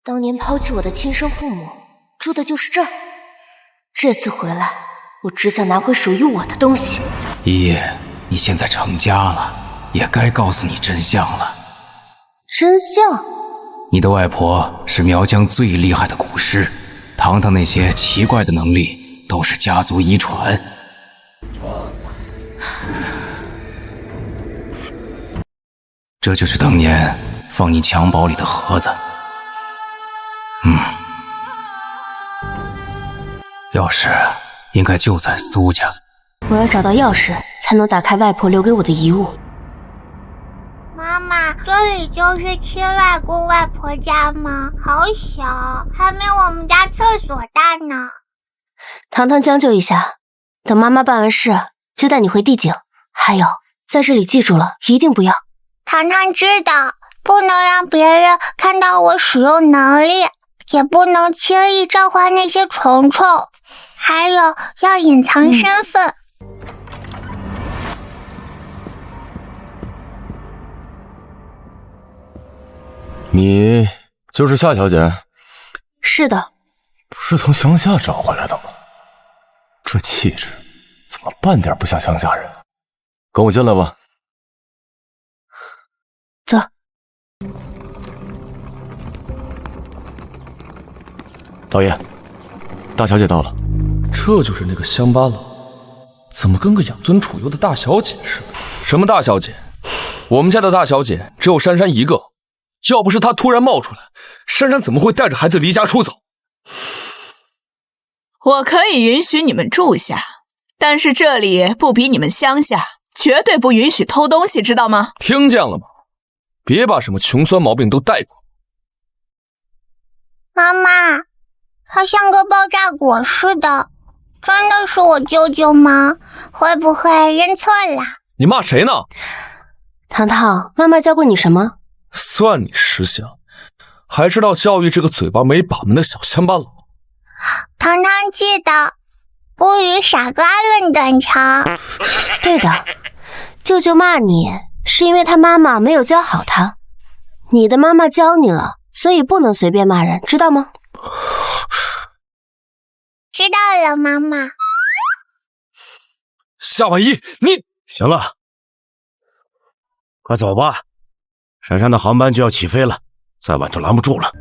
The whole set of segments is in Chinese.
当年抛弃我的亲生父母，住的就是这儿。这次回来，我只想拿回属于我的东西。依依，你现在成家了，也该告诉你真相了。真相？你的外婆是苗疆最厉害的蛊师，堂堂那些奇怪的能力都是家族遗传。这就是当年放你襁褓里的盒子。钥匙应该就在苏家。我要找到钥匙，才能打开外婆留给我的遗物。妈妈，这里就是亲外公外婆家吗？好小，还没我们家厕所大呢。糖糖将就一下，等妈妈办完事就带你回地井。还有，在这里记住了，一定不要。糖糖知道，不能让别人看到我使用能力，也不能轻易召唤那些虫虫，还有要隐藏身份。你就是夏小姐？是的。不是从乡下找回来的吗？这气质怎么半点不像乡下人？跟我进来吧。走。老爷，大小姐到了。这就是那个乡巴佬，怎么跟个养尊处优的大小姐似的？什么大小姐？我们家的大小姐只有珊珊一个，要不是她突然冒出来，珊珊怎么会带着孩子离家出走？我可以允许你们住下，但是这里不比你们乡下，绝对不允许偷东西，知道吗？听见了吗？别把什么穷酸毛病都带过。妈妈，他像个爆炸果似的，真的是我舅舅吗？会不会认错了？你骂谁呢？糖糖，妈妈教过你什么？算你识相，还知道教育这个嘴巴没把门的小乡巴佬。糖糖记得，不与傻瓜论短长。对的，舅舅骂你是因为他妈妈没有教好他，你的妈妈教你了，所以不能随便骂人，知道吗？知道了，妈妈。夏婉一，你行了，快走吧，珊珊的航班就要起飞了，再晚就拦不住了。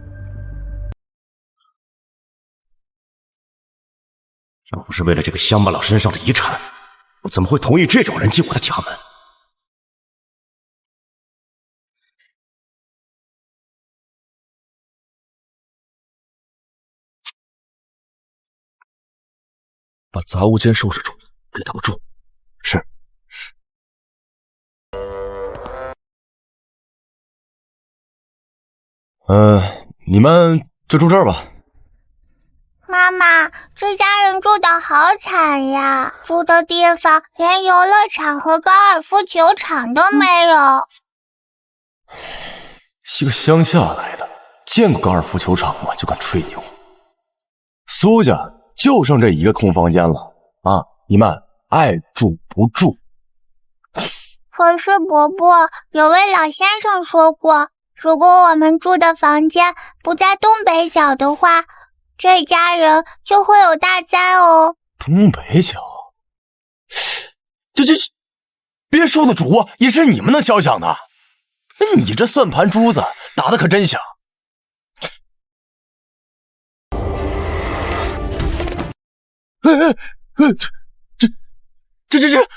要不是为了这个乡巴佬身上的遗产，我怎么会同意这种人进我的家门？把杂物间收拾出来，给他们住。是。你们就住这儿吧。妈妈，这家人住得好惨呀，住的地方连游乐场和高尔夫球场都没有。一个乡下来的，见过高尔夫球场吗？就敢吹牛。苏家就剩这一个空房间了啊！你们爱住不住。可是伯伯，有位老先生说过，如果我们住的房间不在东北角的话，这家人就会有大灾哦。东北角？这别墅的主卧也是你们能肖想的？你这算盘珠子打的可真响。这！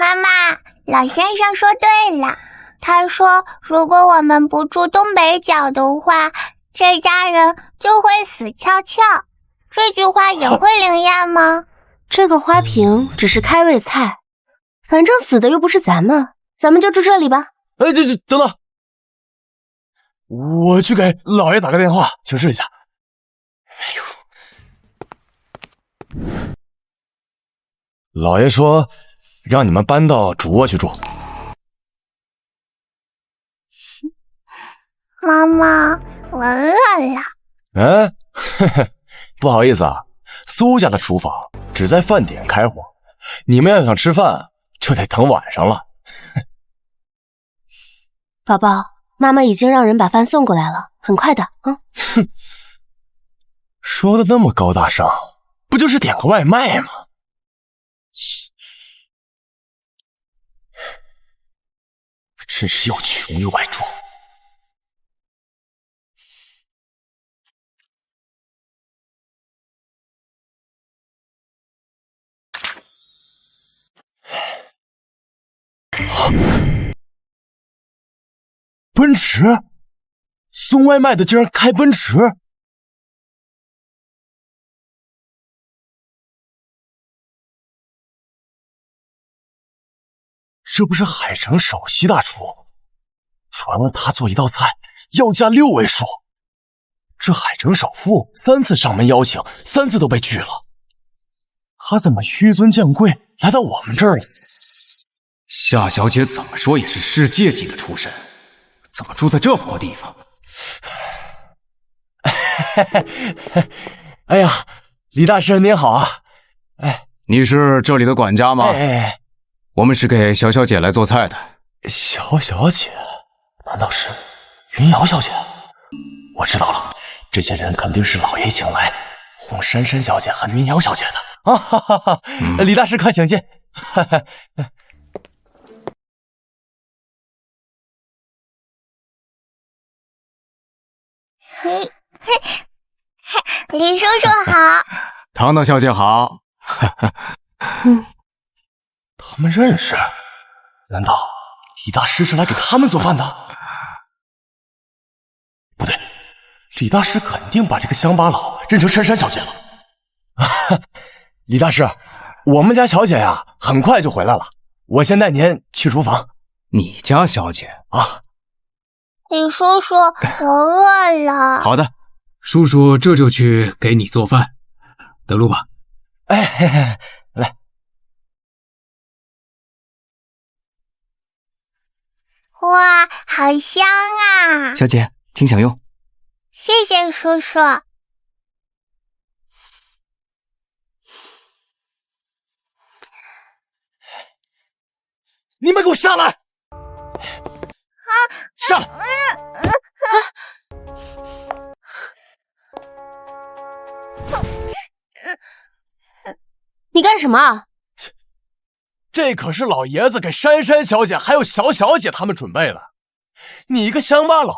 妈妈，老先生说对了，他说如果我们不住东北角的话，这家人就会死翘翘。这句话也会灵验吗？这个花瓶只是开胃菜，反正死的又不是咱们就住这里吧。等等，我去给老爷打个电话请示一下。老爷说让你们搬到主卧去住。妈妈，我饿了。不好意思啊，苏家的厨房只在饭点开火，你们要想吃饭就得等晚上了。宝宝，妈妈已经让人把饭送过来了，很快的。哼，说的那么高大上，不就是点个外卖吗？真是又穷又爱装。奔驰，送外卖的竟然开奔驰，这不是海城首席大厨？传闻他做一道菜要价6位数，这海城首富3次上门邀请，3次都被拒了，他怎么纡尊降贵来到我们这儿了？夏小姐怎么说也是世界级的出身，怎么住在这破地方？哎呀，李大师您好啊！哎，你是这里的管家吗？哎，我们是给小小姐来做菜的。小小姐？难道是云瑶小姐？我知道了，这些人肯定是老爷请来哄珊珊小姐和云瑶小姐的啊！哈哈哈！李大师快请进。哈哈。嘿，李叔叔好。糖糖小姐好。他们认识？难道李大师是来给他们做饭的？不对，李大师肯定把这个乡巴佬认成珊珊小姐了。李大师，我们家小姐呀，很快就回来了，我先带您去厨房。你家小姐啊？李叔叔，我饿了。好的，叔叔这就去给你做饭。得路吧。哎，嘿嘿，来。哇，好香啊！小姐，请享用。谢谢叔叔。你们给我下来！上来！你干什么？这可是老爷子给珊珊小姐还有小小姐他们准备的，你一个乡巴佬，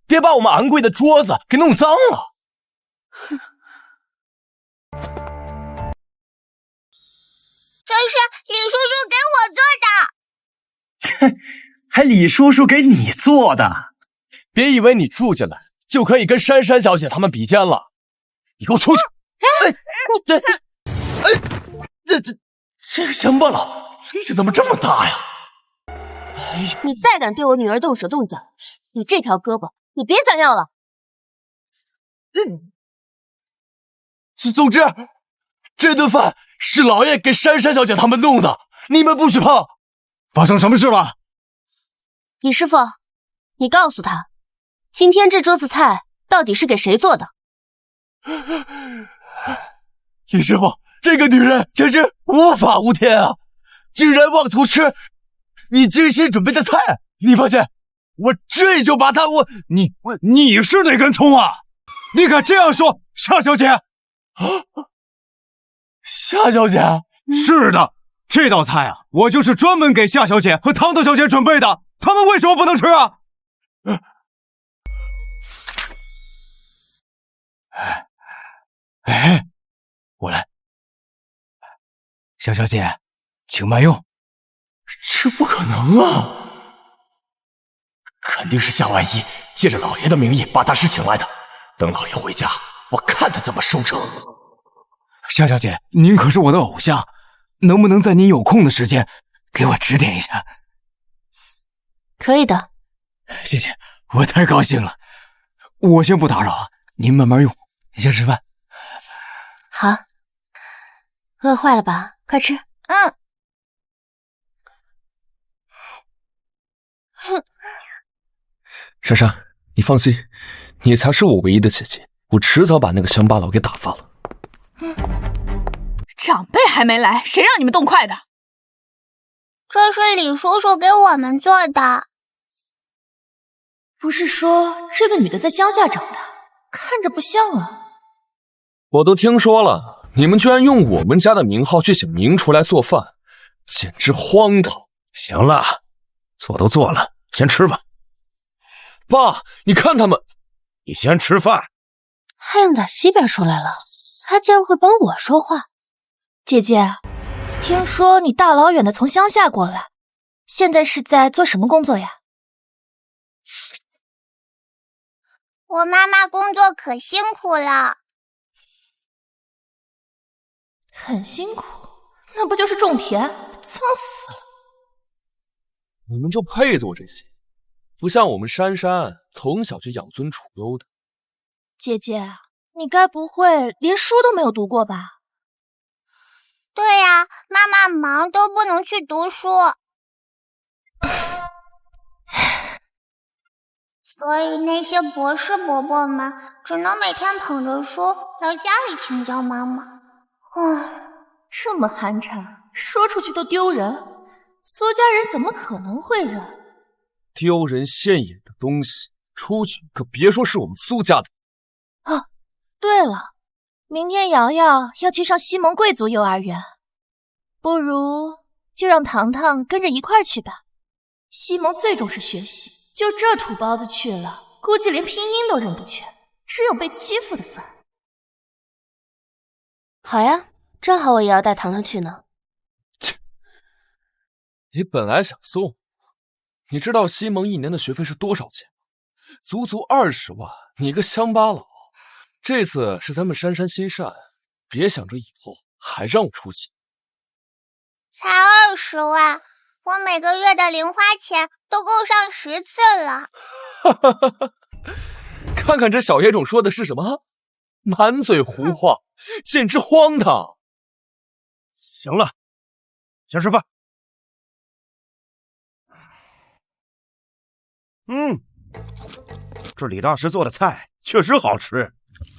别把我们昂贵的桌子给弄脏了。这是李叔叔给我做的。还李叔叔给你做的？别以为你住进来就可以跟珊珊小姐他们比肩了，你给我出去！这个乡巴佬力气怎么这么大呀？你再敢对我女儿动手动脚，你这条胳膊你别想要了。总之，这顿饭是老爷给珊珊小姐他们弄的，你们不许碰。发生什么事了？李师傅，你告诉他，今天这桌子菜到底是给谁做的？李师傅，这个女人简直无法无天啊！竟然妄图吃你精心准备的菜！你放心，我这就把她你是哪根葱啊？你敢这样说夏小姐？啊，夏小姐？是的，这道菜啊，我就是专门给夏小姐和汤汤小姐准备的，他们为什么不能吃啊？我来。夏小姐，请慢用。这不可能啊！肯定是夏万一借着老爷的名义把大师请来的。等老爷回家，我看他怎么收场。夏小姐，您可是我的偶像，能不能在您有空的时间给我指点一下？可以的。谢谢，我太高兴了。我先不打扰了，您慢慢用，先吃饭。好，饿坏了吧？快吃。珊珊，你放心，你才是我唯一的姐姐，我迟早把那个乡巴佬给打发了。长辈还没来，谁让你们动筷的？这是李叔叔给我们做的。不是说这个女的在乡下长大，看着不像啊。我都听说了，你们居然用我们家的名号去请名厨来做饭，简直荒唐。行了，做都做了，先吃吧。爸，你看他们，你先吃饭。还用打西边说来了，他竟然会帮我说话。姐姐，听说你大老远的从乡下过来，现在是在做什么工作呀？我妈妈工作可辛苦了。很辛苦，那不就是种田，脏死了。你们就配做这些，不像我们珊珊从小就养尊处优的。姐姐，你该不会连书都没有读过吧？对呀，妈妈忙都不能去读书，所以那些博士伯伯们只能每天捧着书来家里请教妈妈。这么寒碜，说出去都丢人。苏家人怎么可能会忍？丢人现眼的东西，出去可别说是我们苏家的。对了，明天瑶瑶要去上西蒙贵族幼儿园，不如就让糖糖跟着一块儿去吧。西蒙最重视学习，就这土包子去了，估计连拼音都认不全，只有被欺负的份儿。好呀，正好我也要带糖糖去呢。你本来想送，你知道西蒙一年的学费是多少钱吗？足足20万，你个乡巴佬！这次是咱们珊珊心善，别想着以后还让我出气。才20万，我每个月的零花钱都够上10次了。看看这小野种说的是什么，满嘴胡话，简直荒唐。行了，先吃饭。这李大师做的菜确实好吃。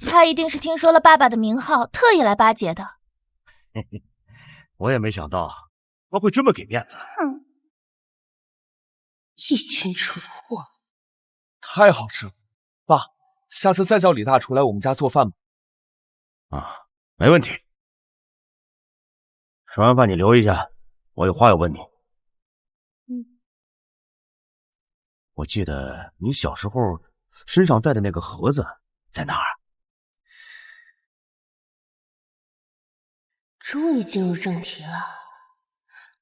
他一定是听说了爸爸的名号，特意来巴结的。嘿嘿，我也没想到他会这么给面子。一群蠢货！太好吃了，爸，下次再叫李大厨来我们家做饭吧。没问题。吃完饭你留一下，我有话要问你。我记得你小时候身上带的那个盒子在哪儿？终于进入正题了，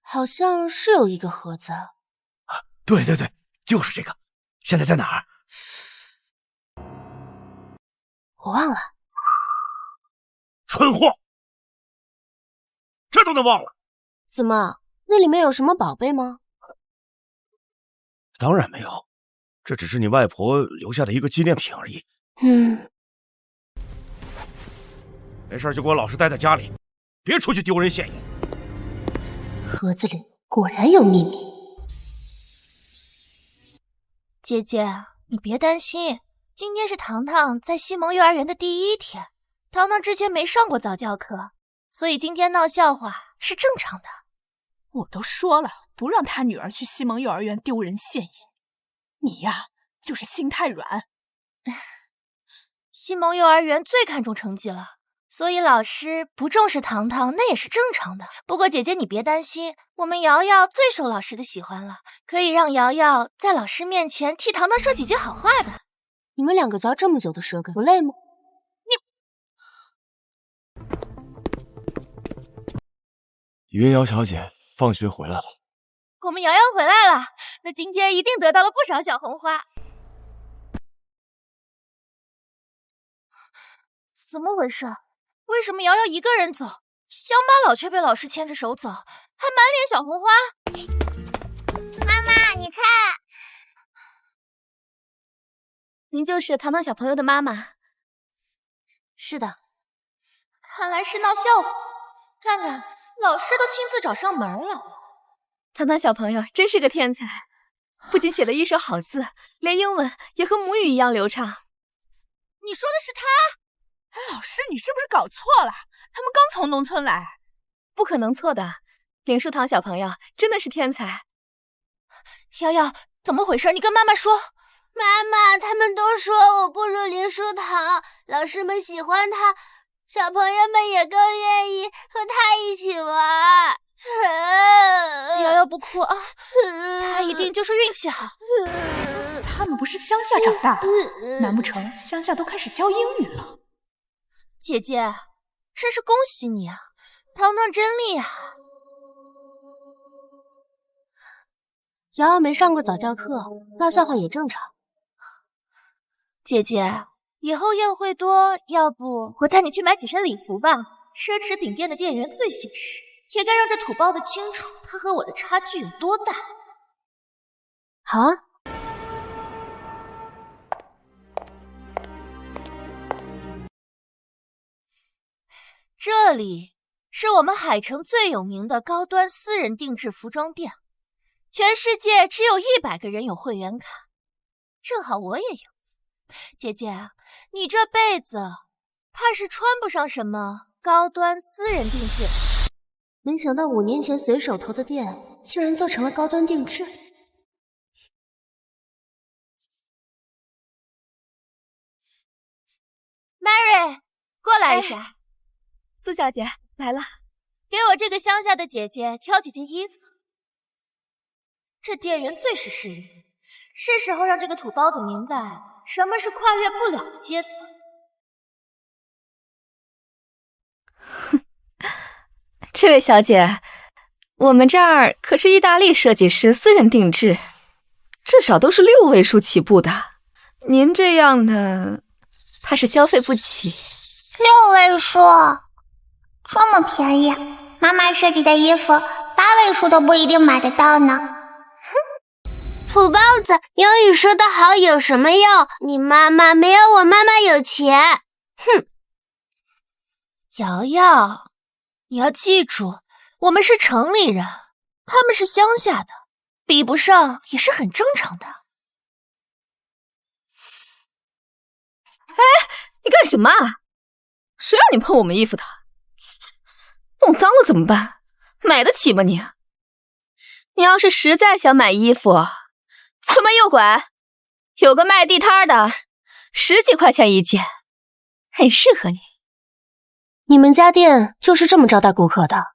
好像是有一个盒子。对，就是这个。现在在哪儿？我忘了。蠢货，这都能忘了？怎么？那里面有什么宝贝吗？当然没有，这只是你外婆留下的一个纪念品而已。没事就给我老实待在家里，别出去丢人现眼。盒子里果然有秘密。姐姐，你别担心，今天是糖糖在西蒙幼儿园的第1天，糖糖之前没上过早教课，所以今天闹笑话是正常的。我都说了，不让他女儿去西蒙幼儿园丢人现眼。你呀，就是心太软。西蒙幼儿园最看重成绩了，所以老师不重视糖糖那也是正常的。不过姐姐你别担心，我们瑶瑶最受老师的喜欢了，可以让瑶瑶在老师面前替糖糖说几句好话的。你们2个嚼这么久的舌根，不累吗？云瑶小姐放学回来了。我们瑶瑶回来了，那今天一定得到了不少小红花。怎么回事？为什么瑶瑶一个人走，乡巴佬却被老师牵着手走，还满脸小红花？妈妈，你看，您就是糖糖小朋友的妈妈。是的。看来是闹笑话，看看老师都亲自找上门了。糖糖小朋友真是个天才，不仅写了一手好字，连英文也和母语一样流畅。你说的是他？老师，你是不是搞错了？他们刚从农村来。不可能错的，林树堂小朋友真的是天才。瑶瑶，怎么回事？你跟妈妈说。妈妈，他们都说我不如林书堂，老师们喜欢他，小朋友们也更愿意和他一起玩。瑶瑶不哭啊，他一定就是运气好。他们不是乡下长大的，难不成乡下都开始教英语了？姐姐，真是恭喜你啊！糖糖真厉害。瑶瑶没上过早教课，闹笑话也正常。姐姐，以后宴会多，要不我带你去买几身礼服吧？奢侈品店的店员最显实，也该让这土包子清楚他和我的差距有多大。好啊。这里是我们海城最有名的高端私人定制服装店，全世界只有100个人有会员卡，正好我也有。姐姐，你这辈子怕是穿不上什么高端私人定制。没想到5年前随手投的店，竟然做成了高端定制。Mary， 过来一下。苏小姐来了，给我这个乡下的姐姐挑几件衣服。这店员最是势利，是时候让这个土包子明白什么是跨越不了的阶层。哼，这位小姐，我们这儿可是意大利设计师私人定制，至少都是6位数起步的。您这样的，怕是消费不起。6位数？这么便宜，妈妈设计的衣服8位数都不一定买得到呢。哼，土包子，英语说得好有什么用？你妈妈没有我妈妈有钱。哼，瑶瑶，你要记住，我们是城里人，他们是乡下的，比不上也是很正常的。哎，你干什么啊？谁让你碰我们衣服的？弄脏了怎么办？买得起吗你？你要是实在想买衣服，出门右拐，有个卖地摊的，10几块钱一件，很适合你。你们家店就是这么招待顾客的？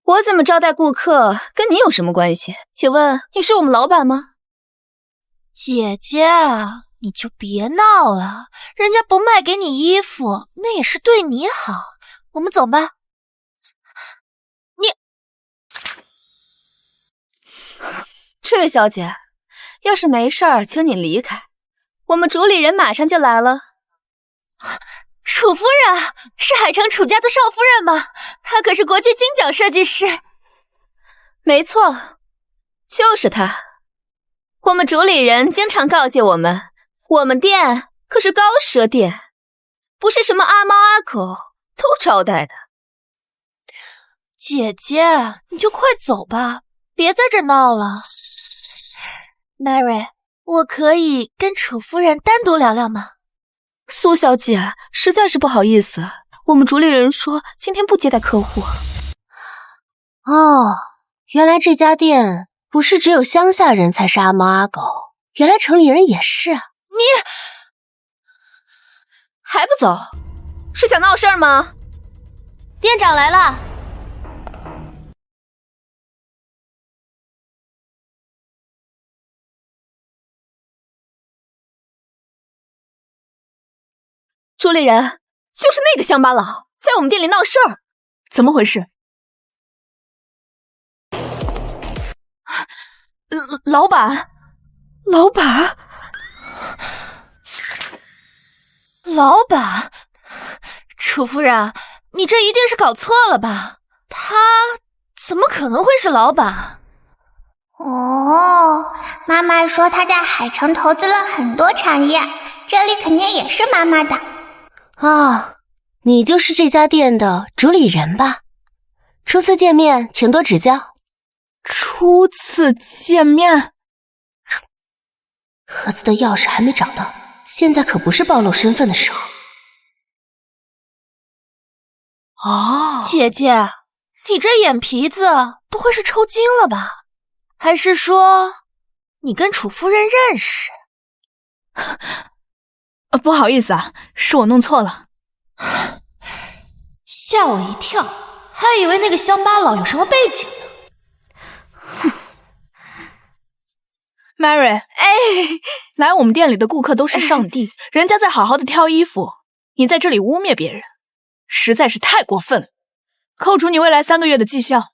我怎么招待顾客跟你有什么关系？请问你是我们老板吗？姐姐，你就别闹了，人家不卖给你衣服，那也是对你好。我们走吧。这位小姐，要是没事儿，请你离开，我们主理人马上就来了。楚夫人是海城楚家的少夫人吗？她可是国际金奖设计师。没错，就是她。我们主理人经常告诫我们，我们店可是高奢店，不是什么阿猫阿狗都招待的。姐姐，你就快走吧，别在这闹了。Mary， 我可以跟楚夫人单独聊聊吗？苏小姐，实在是不好意思，我们主理人说今天不接待客户。哦，原来这家店不是只有乡下人才是阿猫阿狗，原来城里人也是啊。你还不走？是想闹事儿吗？店长来了。主理人，就是那个乡巴佬在我们店里闹事儿，怎么回事？老板，楚夫人，你这一定是搞错了吧？他怎么可能会是老板？哦，妈妈说她在海城投资了很多产业，这里肯定也是妈妈的。啊，你就是这家店的主理人吧？初次见面，请多指教。初次见面？盒子的钥匙还没找到，现在可不是暴露身份的时候。哦，姐姐，你这眼皮子不会是抽筋了吧？还是说你跟楚夫人认识？不好意思啊，是我弄错了。吓我一跳，还以为那个乡巴佬有什么背景呢。Mary， 来我们店里的顾客都是上帝，人家在好好的挑衣服，你在这里污蔑别人，实在是太过分了。扣除你未来3个月的绩效。老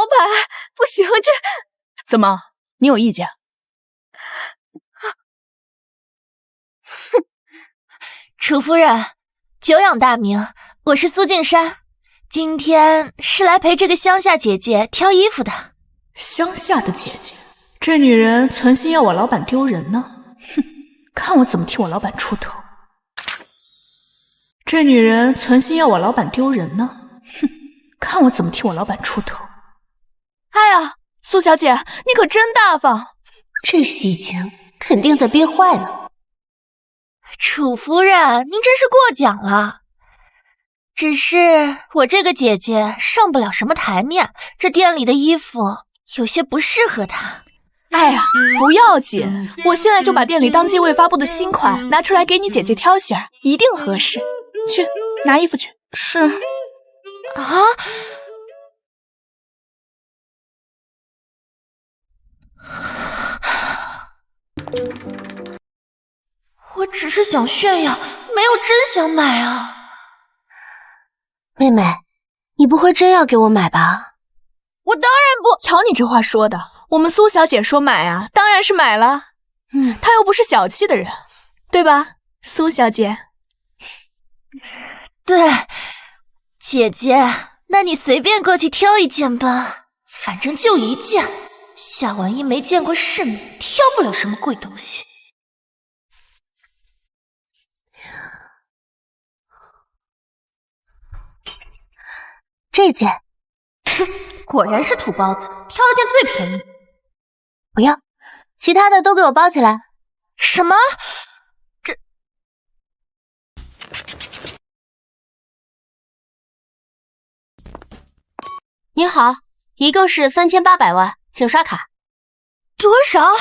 板，不行，这怎么？你有意见？楚夫人，久仰大名，我是苏静山，今天是来陪这个乡下姐姐挑衣服的。乡下的姐姐，这女人存心要我老板丢人呢。哼，看我怎么替我老板出头。这女人存心要我老板丢人呢。哼，看我怎么替我老板出头。哎呀，苏小姐，你可真大方。这喜情肯定在憋坏了。楚夫人，您真是过奖了。只是我这个姐姐上不了什么台面，这店里的衣服有些不适合她。哎呀，不要紧，我现在就把店里当季未发布的新款拿出来给你姐姐挑选，一定合适。去拿衣服去。是啊。我只是想炫耀，没有真想买啊。妹妹，你不会真要给我买吧？我当然不。瞧你这话说的，我们苏小姐说买啊，当然是买了。她又不是小气的人，对吧，苏小姐？对，姐姐，那你随便过去挑一件吧，反正就一件。夏婉一没见过世面，挑不了什么贵东西。这件，果然是土包子，挑了件最便宜。不要，其他的都给我包起来。什么？这……你好，一共是3800万，请刷卡。多少？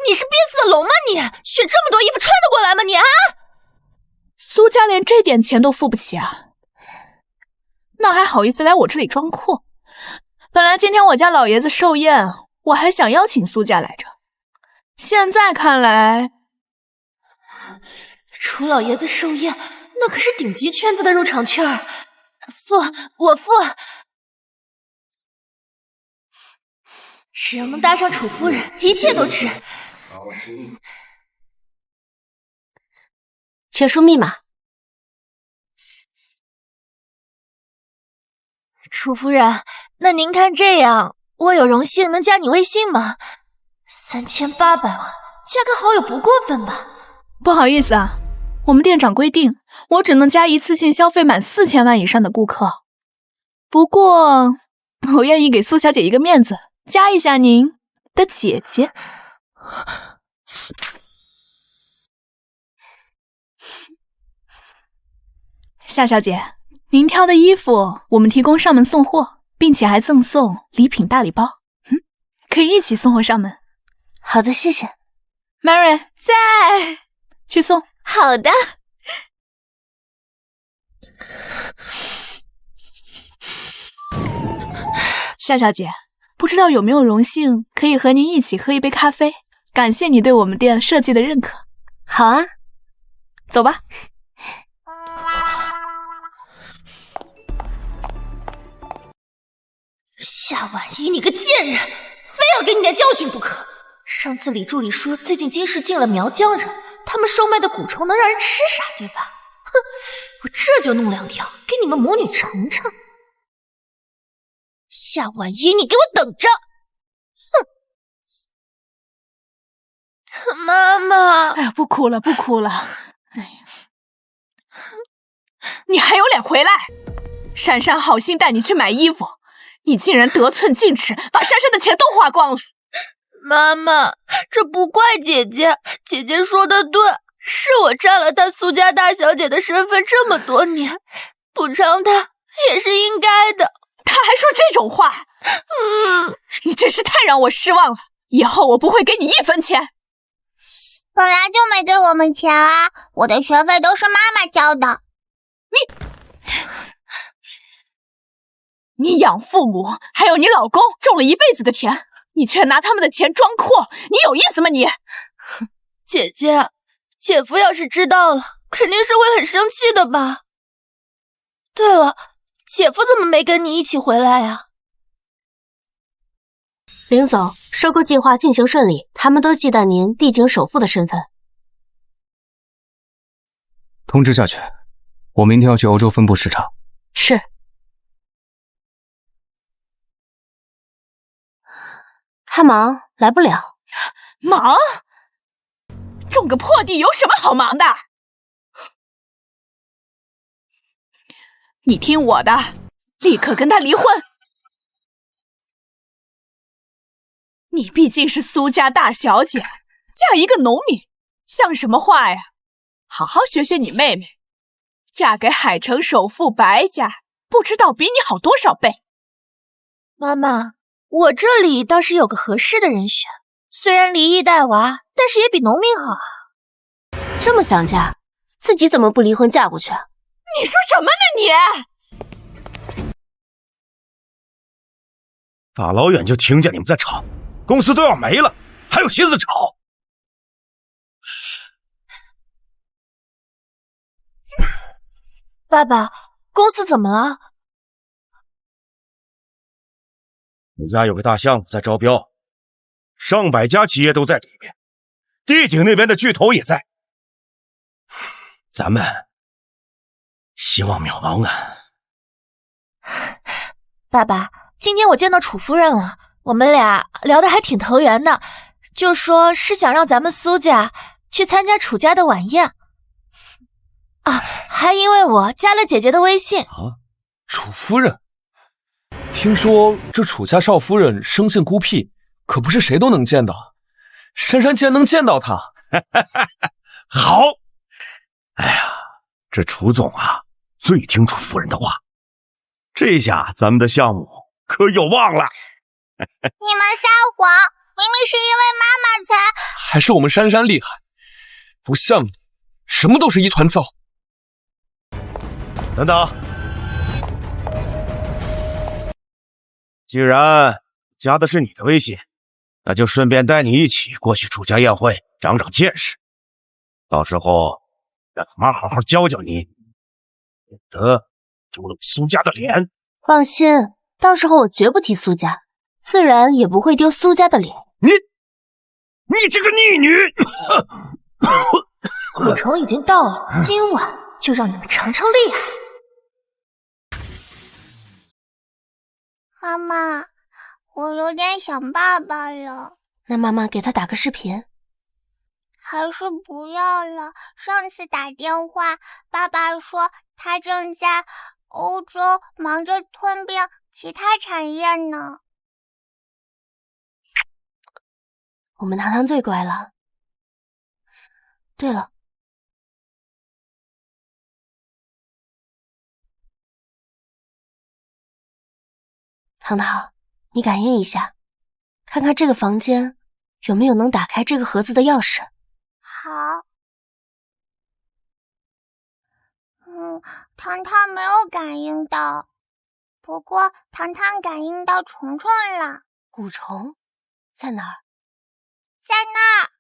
你是憋死的龙吗你？选这么多衣服穿得过来吗你啊？苏家连这点钱都付不起啊，那还好意思来我这里装阔？本来今天我家老爷子寿宴，我还想邀请苏家来着，现在看来，楚老爷子寿宴，那可是顶级圈子的入场券儿。我付，只要能搭上楚夫人，一切都值。请输密码。楚夫人，那您看这样，我有荣幸能加你微信吗？3800万，加个好友不过分吧？不好意思啊，我们店长规定，我只能加一次性消费满4000万以上的顾客。不过，我愿意给苏小姐一个面子，加一下您的姐姐。夏小姐，您挑的衣服我们提供上门送货，并且还赠送礼品大礼包。可以一起送货上门。好的，谢谢。Mary 在，去送。好的。夏小姐，不知道有没有荣幸可以和您一起喝一杯咖啡？感谢你对我们店设计的认可。好啊，走吧。夏婉一，你个贱人，非要给你点教训不可。上次李助理说最近京市进了苗疆人，他们售卖的蛊虫能让人吃傻，对吧？哼，我这就弄2条给你们母女尝尝。夏婉一，你给我等着！哼，妈妈，哎呀，不哭了，不哭了。哎呀，你还有脸回来？珊珊好心带你去买衣服，你竟然得寸进尺，把珊珊的钱都花光了。妈妈，这不怪姐姐，姐姐说的对，是我占了她苏家大小姐的身份这么多年，补偿她也是应该的。还说这种话，你真是太让我失望了。以后我不会给你1分钱。本来就没给我们钱啊，我的学费都是妈妈交的。你养父母还有你老公种了一辈子的田，你却拿他们的钱装阔，你有意思吗你？姐姐，姐夫要是知道了，肯定是会很生气的吧？对了，姐夫怎么没跟你一起回来啊？林总，收购计划进行顺利，他们都忌惮您地景首富的身份。通知下去，我明天要去欧洲分部视察。是。他忙，来不了。忙？种个破地有什么好忙的？你听我的，立刻跟他离婚。你毕竟是苏家大小姐，嫁一个农民，像什么话呀？好好学学你妹妹，嫁给海城首富白家，不知道比你好多少倍。妈妈，我这里倒是有个合适的人选，虽然离异带娃，但是也比农民好啊。这么想嫁，自己怎么不离婚嫁过去啊？你说什么呢你？大老远就听见你们在吵，公司都要没了，还有心思吵？爸爸，公司怎么了？我家有个大项目在招标，上百家企业都在里面，地景那边的巨头也在，咱们希望渺茫啊！爸爸，今天我见到楚夫人了，我们俩聊得还挺投缘的，就说是想让咱们苏家去参加楚家的晚宴啊，还因为我加了姐姐的微信啊。楚夫人，听说这楚家少夫人生性孤僻，可不是谁都能见到。珊珊竟然能见到她，好！哎呀，这楚总啊，最听楚夫人的话，这下咱们的项目可有望了。你们撒谎，明明是因为妈妈才……还是我们珊珊厉害，不像你，什么都是一团糟。等等，既然加的是你的微信，那就顺便带你一起过去楚家宴会，长长见识。到时候让妈好好教教你，免得丢了苏家的脸。放心，到时候我绝不提苏家，自然也不会丢苏家的脸。你这个逆女！古虫已经到了，今晚就让你们尝尝厉害。妈妈，我有点想爸爸了。那妈妈给他打个视频。还是不要了。上次打电话，爸爸说他正在欧洲忙着吞并其他产业呢。我们糖糖最乖了。对了，糖糖，你感应一下，看看这个房间有没有能打开这个盒子的钥匙。好。糖糖没有感应到，不过糖糖感应到虫虫了。蛊虫在哪儿？在那儿。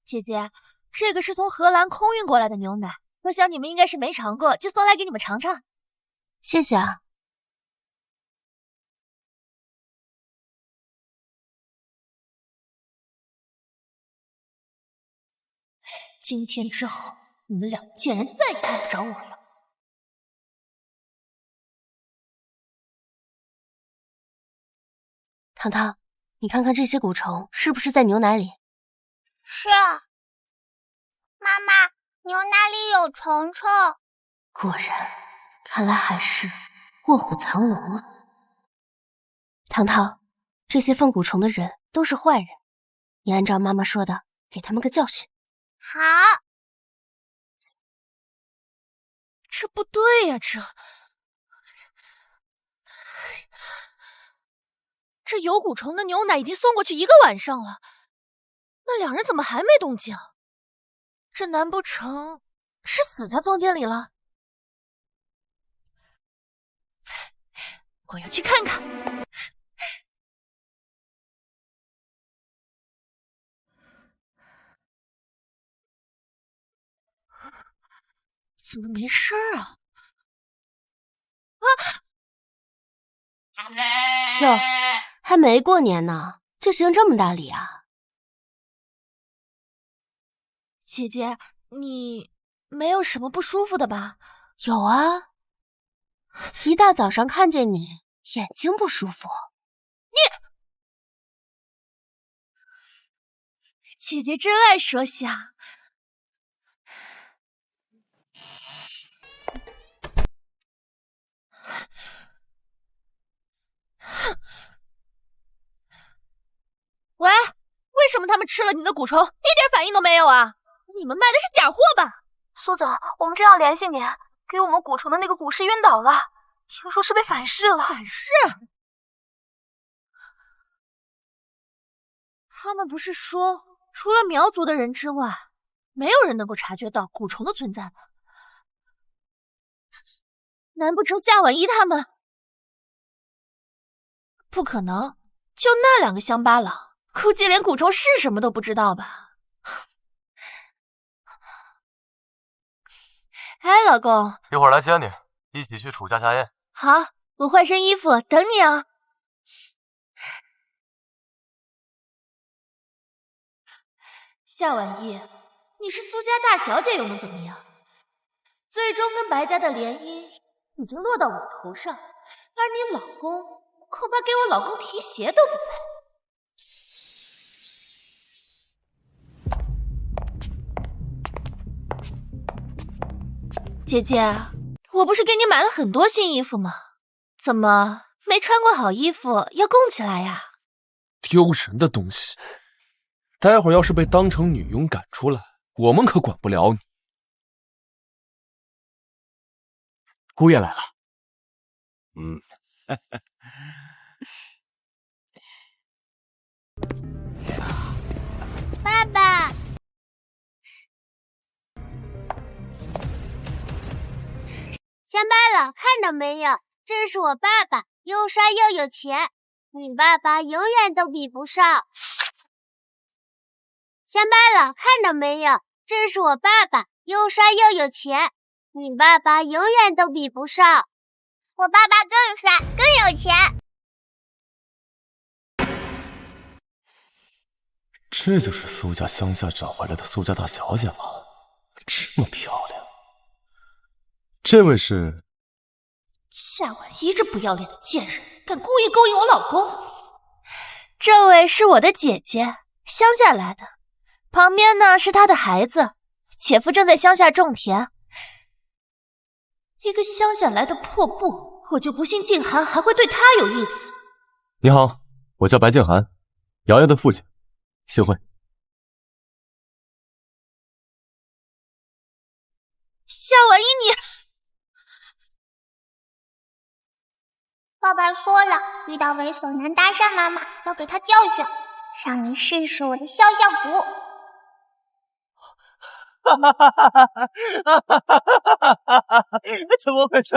姐姐，这个是从荷兰空运过来的牛奶，我想你们应该是没尝过，就送来给你们尝尝。谢谢啊。今天之后，你们俩竟然再也看不着我了。糖糖，你看看这些蛊虫是不是在牛奶里？是。妈妈，牛奶里有虫虫。果然，看来还是卧虎藏龙啊。糖糖，这些放蛊虫的人都是坏人，你按照妈妈说的，给他们个教训。好。这不对呀，这有蛊虫的牛奶已经送过去1个晚上了，那2人怎么还没动静？这难不成是死在房间里了？我要去看看。怎么没声啊？哟，还没过年呢，就行这么大礼啊？姐姐，你没有什么不舒服的吧？有啊，一大早上看见你，眼睛不舒服。姐姐真爱说瞎。喂，为什么他们吃了你的蛊虫，一点反应都没有啊？你们卖的是假货吧？苏总，我们正要联系你，给我们蛊虫的那个蛊师晕倒了，听说是被反噬了。反噬？他们不是说除了苗族的人之外，没有人能够察觉到蛊虫的存在吗？难不成夏婉一他们？不可能，就那2个乡巴佬，估计连蛊虫是什么都不知道吧？哎，老公，一会儿来接你，一起去楚家下宴。好，我换身衣服等你啊。夏婉一，你是苏家大小姐又能怎么样？最终跟白家的联姻已经落到我头上，而你老公恐怕给我老公提鞋都不配。姐姐，我不是给你买了很多新衣服吗？怎么没穿过好衣服要供起来呀？丢人的东西！待会儿要是被当成女佣赶出来，我们可管不了你。姑爷来了。爸爸，乡巴佬看到没有？这是我爸爸，又帅又有钱，你爸爸永远都比不上。乡巴佬看到没有？这是我爸爸，又帅又有钱，你爸爸永远都比不上。我爸爸更帅更有钱。这就是苏家乡下找回来的苏家大小姐吗？这么漂亮。这位是夏婉一，这不要脸的贱人，敢故意勾引我老公。这位是我的姐姐，乡下来的，旁边呢是她的孩子，姐夫正在乡下种田。一个乡下来的破布，我就不信静涵还会对他有意思。你好，我叫白静涵，瑶瑶的父亲，幸会。夏婉一，你爸爸说了，遇到猥琐男搭讪妈妈，要给他教训，让你试试我的肖像蛊。怎么回事？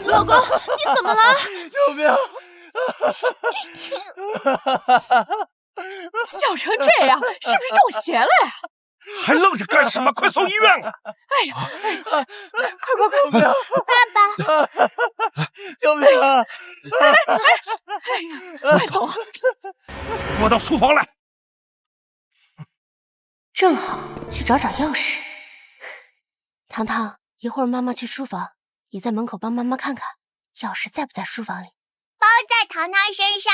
老公，你怎么了？救命！笑成这样，是不是中邪了呀？还愣着干什么？快送医院啊！哎呀，快！救命！爸爸，救命啊！快走！我到书房来。正好去找找钥匙。糖糖，一会儿妈妈去书房，你在门口帮妈妈看看，钥匙在不在书房里？包在糖糖身上。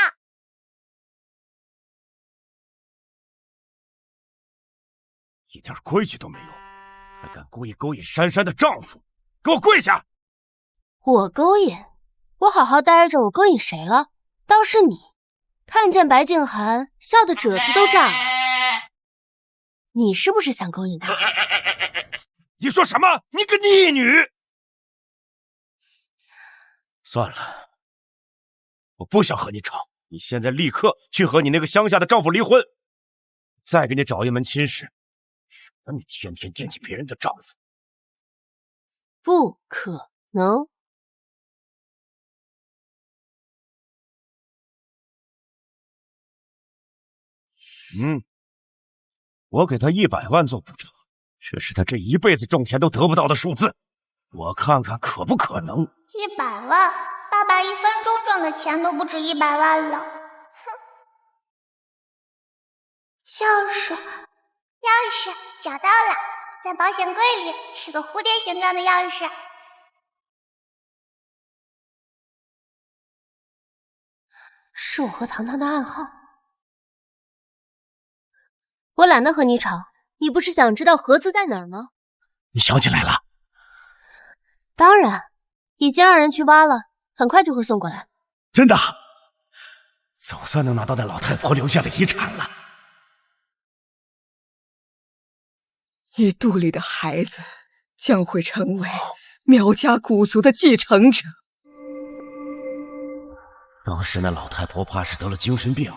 一点规矩都没有，还敢故意勾引珊珊的丈夫，给我跪下！我勾引？我好好待着，我勾引谁了？倒是你，看见白静涵笑得褶子都炸了。你是不是想勾引他？你说什么？你个逆女！算了，我不想和你吵。你现在立刻去和你那个乡下的丈夫离婚，再给你找一门亲事，省得你天天惦记别人的丈夫。不可能。我给他100万做补偿，这是他这一辈子种田都得不到的数字，我看看可不可能。100万，爸爸1分钟挣的钱都不止100万了。哼！钥匙找到了，在保险柜里，是个蝴蝶形状的钥匙。是我和糖糖的暗号。我懒得和你吵，你不是想知道盒子在哪儿吗？你想起来了？当然，已经让人去挖了，很快就会送过来。真的？总算能拿到那老太婆留下的遗产了。你肚里的孩子将会成为苗家古族的继承者。当时那老太婆怕是得了精神病，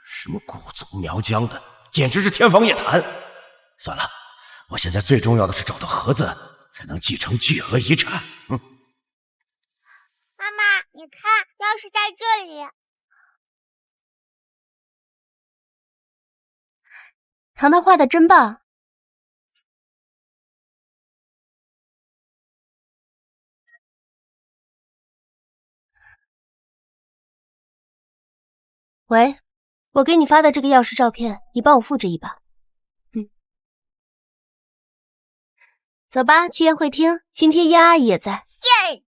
什么古族苗疆的，简直是天方夜谭。算了，我现在最重要的是找到盒子，才能继承巨额遗产。妈妈，你看，钥匙在这里。糖糖画的真棒。喂，我给你发的这个钥匙照片，你帮我复制一把。走吧，去宴会厅，今天燕阿姨也在。耶！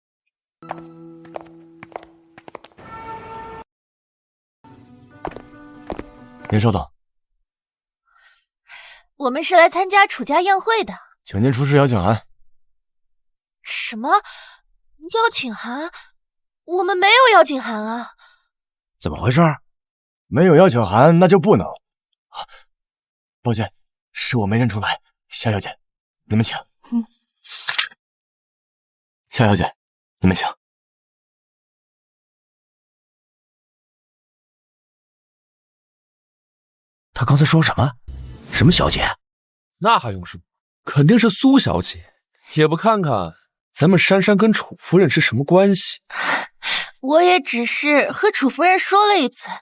您稍等，我们是来参加楚家宴会的。请您出示邀请函。什么？邀请函？我们没有邀请函啊！怎么回事？没有邀请函，那就不能。抱歉，是我没认出来。夏小姐，你们请。夏小姐，你们请。他刚才说什么？什么小姐？那还用说？肯定是苏小姐。也不看看咱们珊珊跟楚夫人是什么关系。我也只是和楚夫人说了一嘴，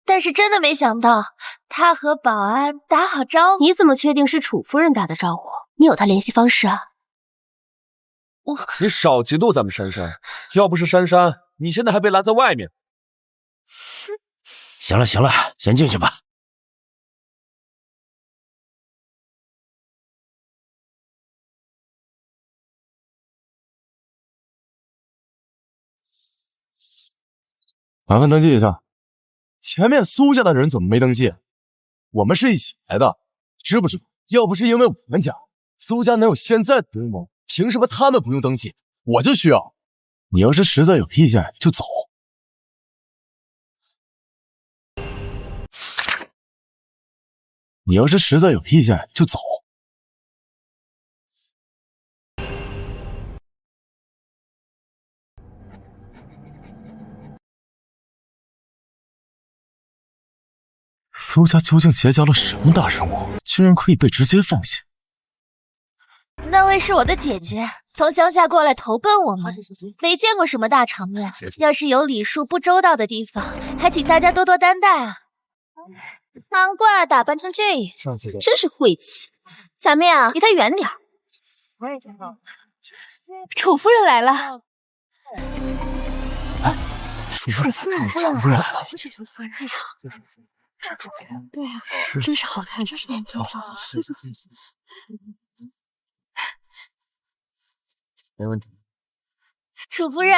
但是真的没想到她和保安打好招呼。你怎么确定是楚夫人打的招呼？你有她联系方式啊？你少嫉妒咱们珊珊，要不是珊珊，你现在还被拦在外面。行了，先进去吧。麻烦登记一下，前面苏家的人怎么没登记？我们是一起来的，知不知道？要不是因为我们家，苏家能有现在的规模，凭什么他们不用登记，我就需要？你要是实在有意见就走。你要是实在有意见就走。苏家究竟结交了什么大人物，居然可以被直接放下？那位是我的姐姐，从乡下过来投奔我们，没见过什么大场面。要是有礼数不周到的地方，还请大家多多担待啊。难怪打扮成这样，真是晦气。咱们呀，离他远点。楚夫人来了。楚夫人来了。对啊，真是好看，真是年轻。没问题。楚夫人，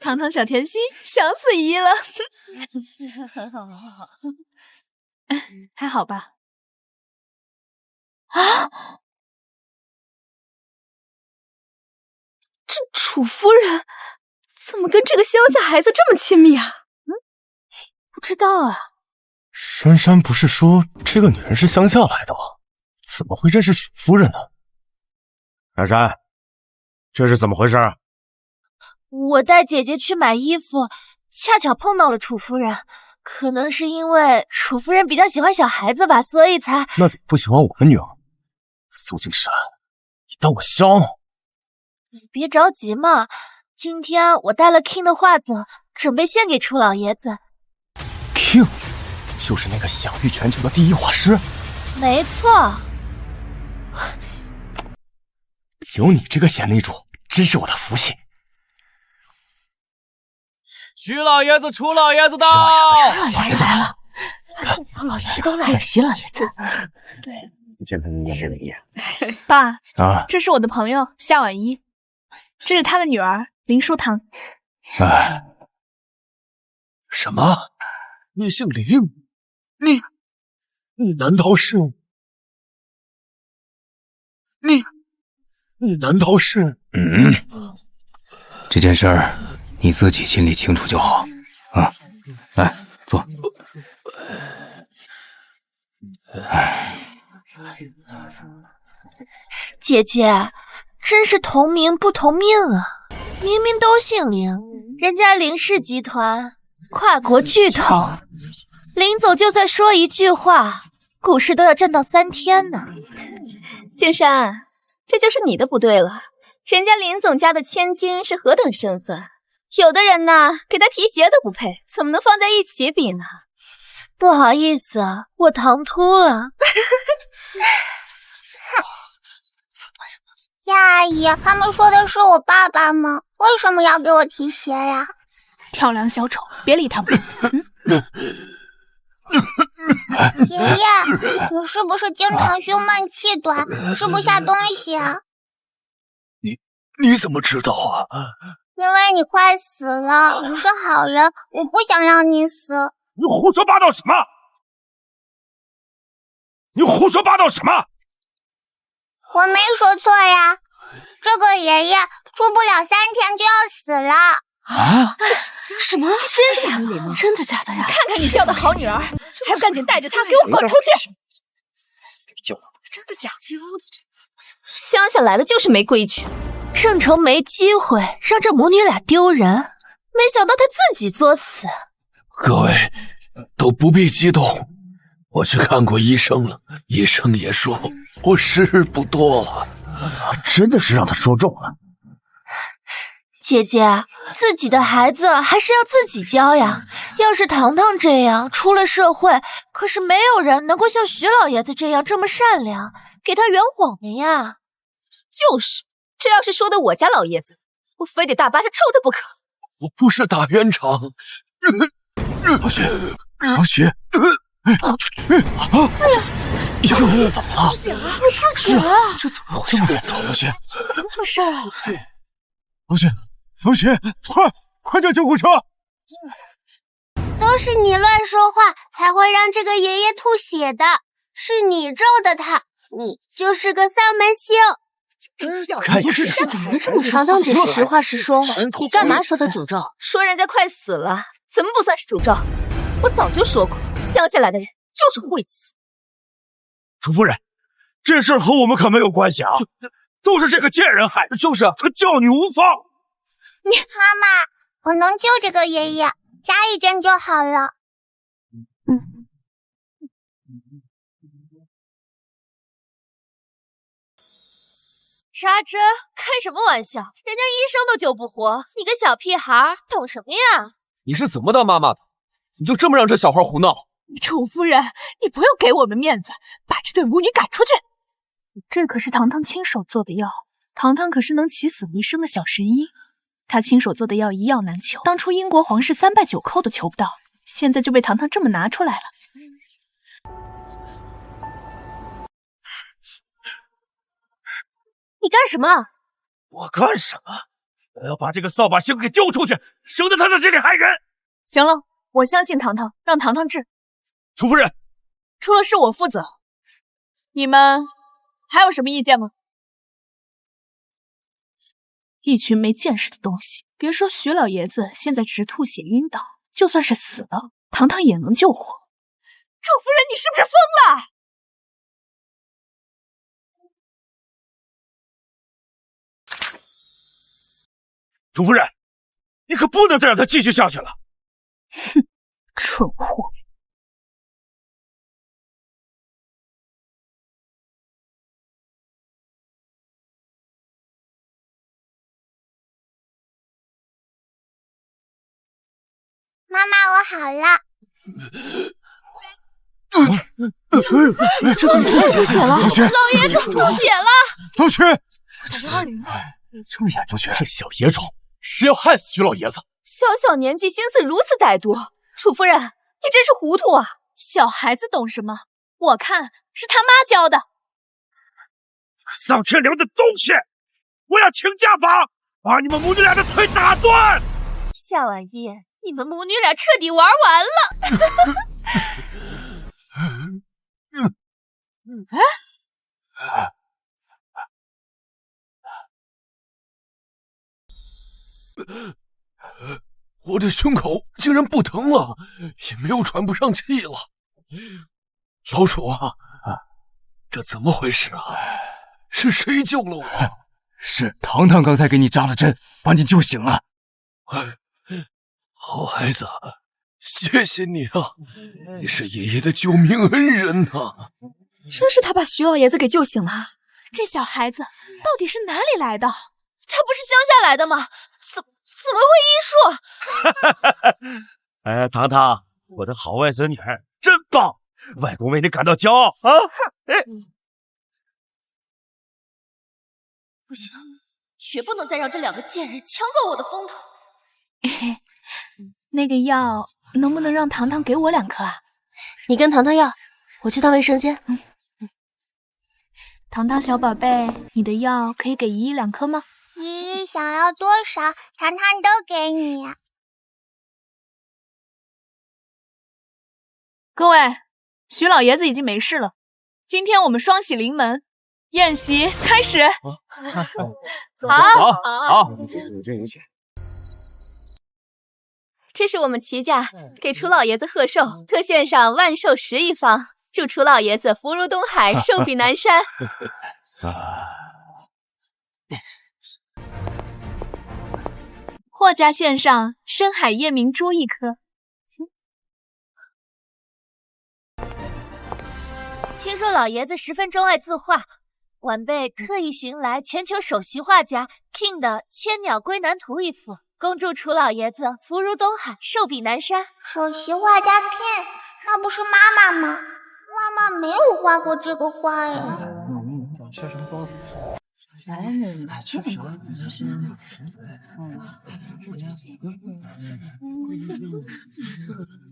糖糖小甜心，小此一了。还好吧？啊！楚夫人怎么跟这个乡下孩子这么亲密啊？不知道啊。珊珊不是说这个女人是乡下来的吗？怎么会认识楚夫人呢？珊珊，这是怎么回事？我带姐姐去买衣服，恰巧碰到了楚夫人。可能是因为楚夫人比较喜欢小孩子吧，所以才……那怎么不喜欢我们女儿？苏敬山，你当我瞎吗？你别着急嘛，今天我带了 King 的画作，准备献给楚老爷子。King， 就是那个享誉全球的第一画师。没错。有你这个贤内助，真是我的福气。徐老爷子、楚老爷子到！徐老爷子来了，楚老爷子都来了，徐老爷子。对，见他年龄也。爸啊，这是我的朋友夏婉一，这是他的女儿林书堂。哎，什么？你姓林？你难道是？你难道是？这件事儿你自己心里清楚就好啊。来，坐。姐姐，真是同名不同命啊！明明都姓林，人家林氏集团跨国巨头，林总就算说一句话，股市都要震荡3天呢。金山，这就是你的不对了。人家林总家的千金是何等身份，有的人呢，给他提鞋都不配，怎么能放在一起比呢？不好意思，我唐突了。夏阿姨，他们说的是我爸爸吗？为什么要给我提鞋呀？跳梁小丑，别理他们。爷爷，你是不是经常胸闷气短，吃不下东西啊？你怎么知道啊？因为你快死了，你是好人，我不想让你死。你胡说八道什么？你胡说八道什么？我没说错呀，这个爷爷出不了3天就要死了。啊？什么？真是？真的假的呀？看看你教的好女儿，还不赶紧带着她给我滚出去！真的假的？乡下来的就是没规矩。郑成没机会让这母女俩丢人，没想到他自己作死。各位都不必激动，我去看过医生了，医生也说我时日不多了。真的是让他说中了。姐姐，自己的孩子还是要自己教呀。要是糖糖这样出了社会，可是没有人能够像徐老爷子这样这么善良，给他圆谎的呀。就是，这要是说的我家老爷子，我非得大巴车抽他不可。我不是打圆场。老徐，老徐，哎呀，又怎么了？吐血了！我吐血了！这怎么回事？老徐，怎么回事啊？老徐，快叫救护车！都是你乱说话，才会让这个爷爷吐血的。是你咒的他，你就是个丧门星。看也是，怎么这么堂堂姐实话实说嘛？你干嘛说他诅咒？说人家快死了，怎么不算是诅咒？我早就说过，乡下来的人就是会死。楚夫人，这事和我们可没有关系啊，都是这个贱人害的。就是啊，他教女无方。妈妈，我能救这个爷爷，扎一针就好了。扎针？开什么玩笑？人家医生都救不活，你个小屁孩懂什么呀？你是怎么当妈妈的？你就这么让这小孩胡闹？楚夫人，你不用给我们面子，把这对母女赶出去。这可是糖糖亲手做的药，糖糖可是能起死回生的小神医。他亲手做的药一药难求，当初英国皇室3拜9叩都求不到，现在就被糖糖这么拿出来了。你干什么？我干什么？我要把这个扫把星给丢出去，省得他在这里害人。行了，我相信糖糖，让糖糖治。楚夫人，出了事我负责。你们还有什么意见吗？一群没见识的东西！别说徐老爷子现在只是吐血晕倒，就算是死了，堂堂也能救活。楚夫人，你是不是疯了？楚夫人，你可不能再让他继续下去了。哼，蠢货！妈妈，我好了。这怎么吐血了？老薛，老爷子吐血了！老薛，这么严重？这小野种是要害死徐老爷子！小小年纪，心思如此歹毒，楚夫人，你真是糊涂啊！小孩子懂什么？我看是他妈教的。丧天良的东西！我要请家法，把你们母女俩的腿打断！夏婉意，你们母女俩彻底玩完了。我的胸口竟然不疼了，也没有喘不上气了。老楚啊，这怎么回事啊？是谁救了我？是糖糖刚才给你扎了针，把你救醒了。好孩子，谢谢你啊！你是爷爷的救命恩人呐！真是他把徐老爷子给救醒了。这小孩子到底是哪里来的？他不是乡下来的吗？怎么会医术？哎，糖糖，我的好外孙女儿真棒，外公为你感到骄傲啊！不行，绝不能再让这两个贱人抢走我的风头。那个药能不能让糖糖给我2颗啊？你跟糖糖要，我去趟卫生间。糖糖小宝贝，你的药可以给姨姨2颗吗？姨姨想要多少，糖糖都给你。各位，徐老爷子已经没事了。今天我们双喜临门，宴席开始。好，有敬有请。这是我们齐家给楚老爷子贺寿，特献上万寿11一方，祝楚老爷子福如东海，寿比南山。霍家献上深海夜明珠1颗。听说老爷子十分钟爱字画，晚辈特意寻来全球首席画家 King 的《千鸟归南图》1幅，恭祝楚老爷子福如东海，寿比南山。首席画家 King， 那不是妈妈吗？妈妈没有画过这个画呀。吃什么包子？吃什么？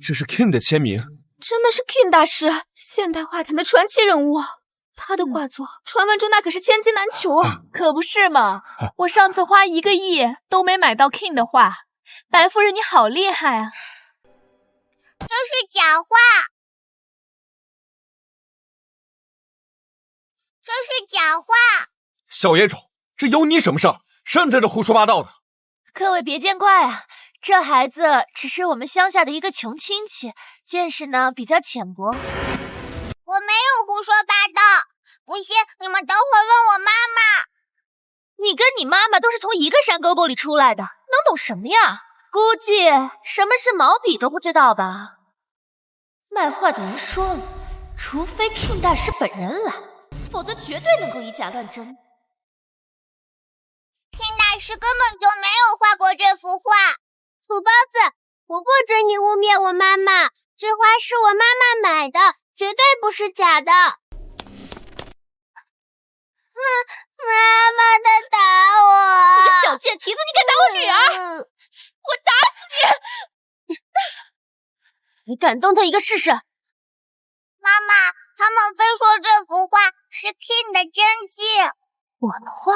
这是 King 的签名，真的是 King 大师，现代画坛的传奇人物。他的画作，传闻中那可是千金难求啊！可不是嘛，我上次花1个亿都没买到 King 的画。白夫人，你好厉害啊！这是假画，这是假画。小野种，这有你什么事儿？谁在这胡说八道的？各位别见怪啊，这孩子只是我们乡下的一个穷亲戚，见识呢比较浅薄。我没有胡说八道，不信你们等会儿问我妈妈。你跟你妈妈都是从一个山沟沟里出来的，能懂什么呀？估计什么是毛笔都不知道吧？卖画的人说了，除非 King 大师本人来，否则绝对能够以假乱真。King 大师根本就没有画过这幅画。土包子，我不准你污蔑我妈妈，这画是我妈妈买的，绝对不是假的。妈妈在打我！你个小贱蹄子，你敢打我女儿！我打死你！你敢动他一个试试？妈妈，他们非说这幅画是 King 的真迹。我的画？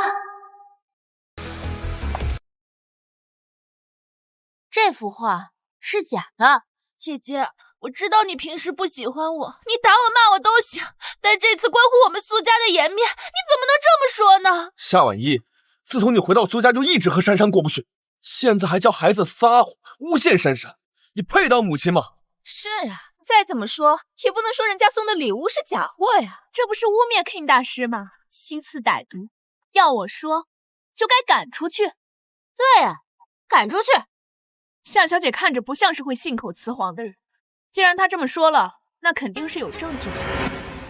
这幅画是假的。姐姐，我知道你平时不喜欢我，你打我骂我都行，但这次关乎我们苏家的颜面，你怎么能这么说呢？夏婉意，自从你回到苏家就一直和珊珊过不去，现在还教孩子撒谎诬陷珊珊，你配当母亲吗？是啊，再怎么说也不能说人家送的礼物是假货呀。这不是污蔑 King 大师吗？心思歹毒，要我说就该赶出去。对啊，赶出去。夏小姐看着不像是会信口雌黄的人，既然她这么说了，那肯定是有证据的。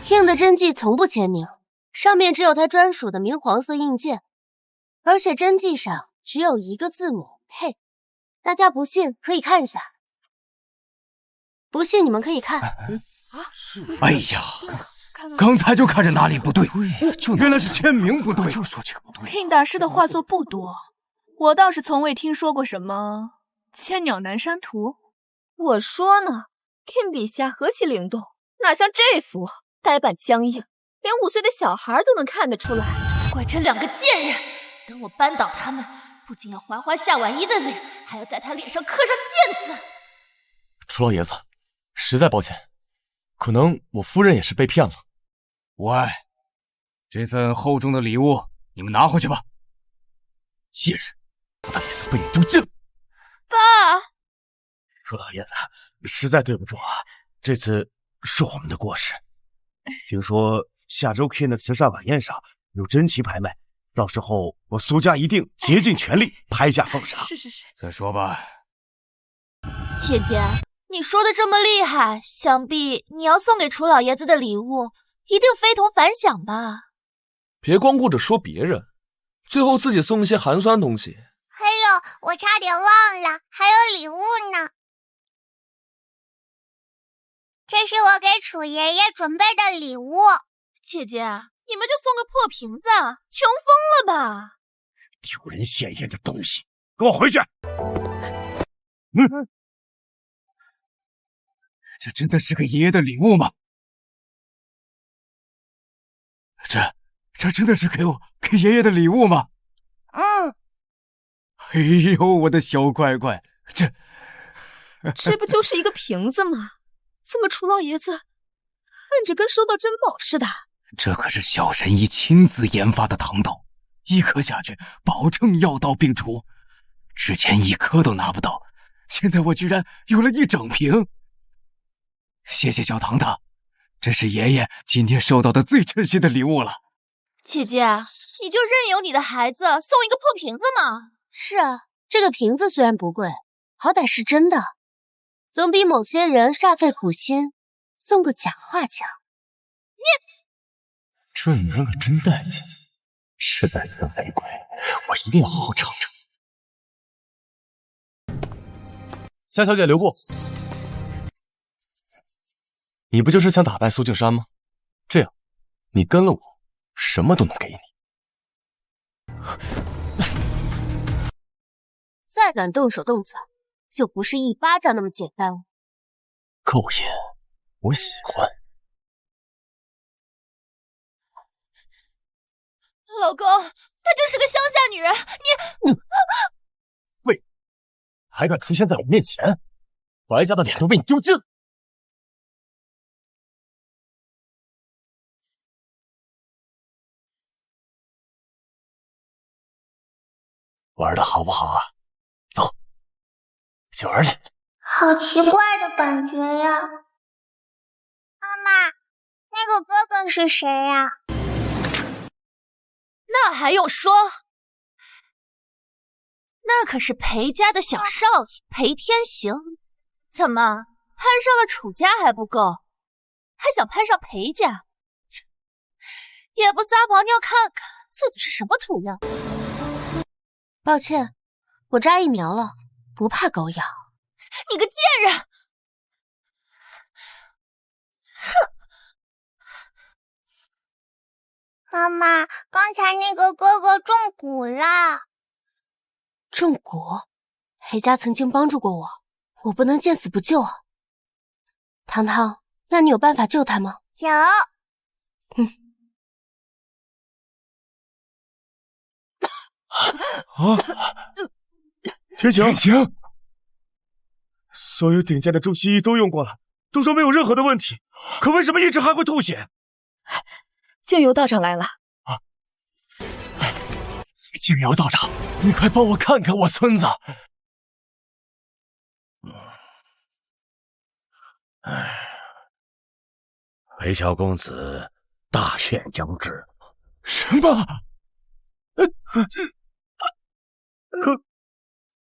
King 的真迹从不签名，上面只有他专属的明黄色印鉴，而且真迹上只有一个字母 K。大家不信可以看一下，不信你们可以看。哎呀，刚才就看着哪里不对，原来是签名不对。就说这个不对。King 大师的画作不多，我倒是从未听说过什么千鸟南山图。我说呢 ，King 笔下何其灵动，哪像这幅呆板僵硬，连5岁的小孩都能看得出来。怪这2个贱人，等我扳倒他们，不仅要划划夏婉仪的脸，还要在他脸上刻上剑字。楚老爷子，实在抱歉，可能我夫人也是被骗了。无碍，这份厚重的礼物你们拿回去吧。贱人，我的脸都被你丢尽了。爸，楚老爷子，实在对不住啊，这次是我们的过失。听说下周 King 的慈善晚宴上有珍奇拍卖，到时候我苏家一定竭尽全力拍价奉上。是。再说吧。姐姐，你说的这么厉害，想必你要送给楚老爷子的礼物一定非同凡响吧？别光顾着说别人，最后自己送一些寒酸东西。还有，我差点忘了，还有礼物呢。这是我给楚爷爷准备的礼物。姐姐，你们就送个破瓶子，穷疯了吧？丢人现眼的东西，给我回去！这真的是给爷爷的礼物吗？这真的是给爷爷的礼物吗？哎呦，我的小乖乖，这不就是一个瓶子吗？怎么楚老爷子看着跟收到珍宝似的？这可是小神医亲自研发的糖豆，1颗下去保证药到病除。之前1颗都拿不到，现在我居然有了1整瓶。谢谢小糖糖，这是爷爷今天收到的最珍惜的礼物了。姐姐，你就任由你的孩子送一个破瓶子吗？是啊，这个瓶子虽然不贵，好歹是真的，总比某些人煞费苦心送个假画强。这女人可真带劲，是带刺玫瑰，我一定要好好尝尝。夏小姐留步，你不就是想打败苏静山吗？这样，你跟了我，什么都能给你。再敢动手动脚，就不是1巴掌那么简单了。够野，我喜欢。老公，她就是个乡下女人，你废，还敢出现在我面前，白家的脸都被你丢尽了。玩的好不好啊？走，去玩去。好奇怪的感觉呀！妈妈，那个哥哥是谁呀？那还用说？那可是裴家的小少爷裴天行，怎么攀上了楚家还不够，还想攀上裴家？也不撒泡尿看看自己是什么土样。抱歉，我扎疫苗了，不怕狗咬。你个贱人！哼！妈妈，刚才那个哥哥中蛊了。中蛊？裴家曾经帮助过我，我不能见死不救啊。糖糖，那你有办法救他吗？有。天行，所有顶尖的中西医都用过了，都说没有任何的问题，可为什么一直还会吐血？静游道长来了。静瑶道长，你快帮我看看我孙子。裴小公子大限将至。什么？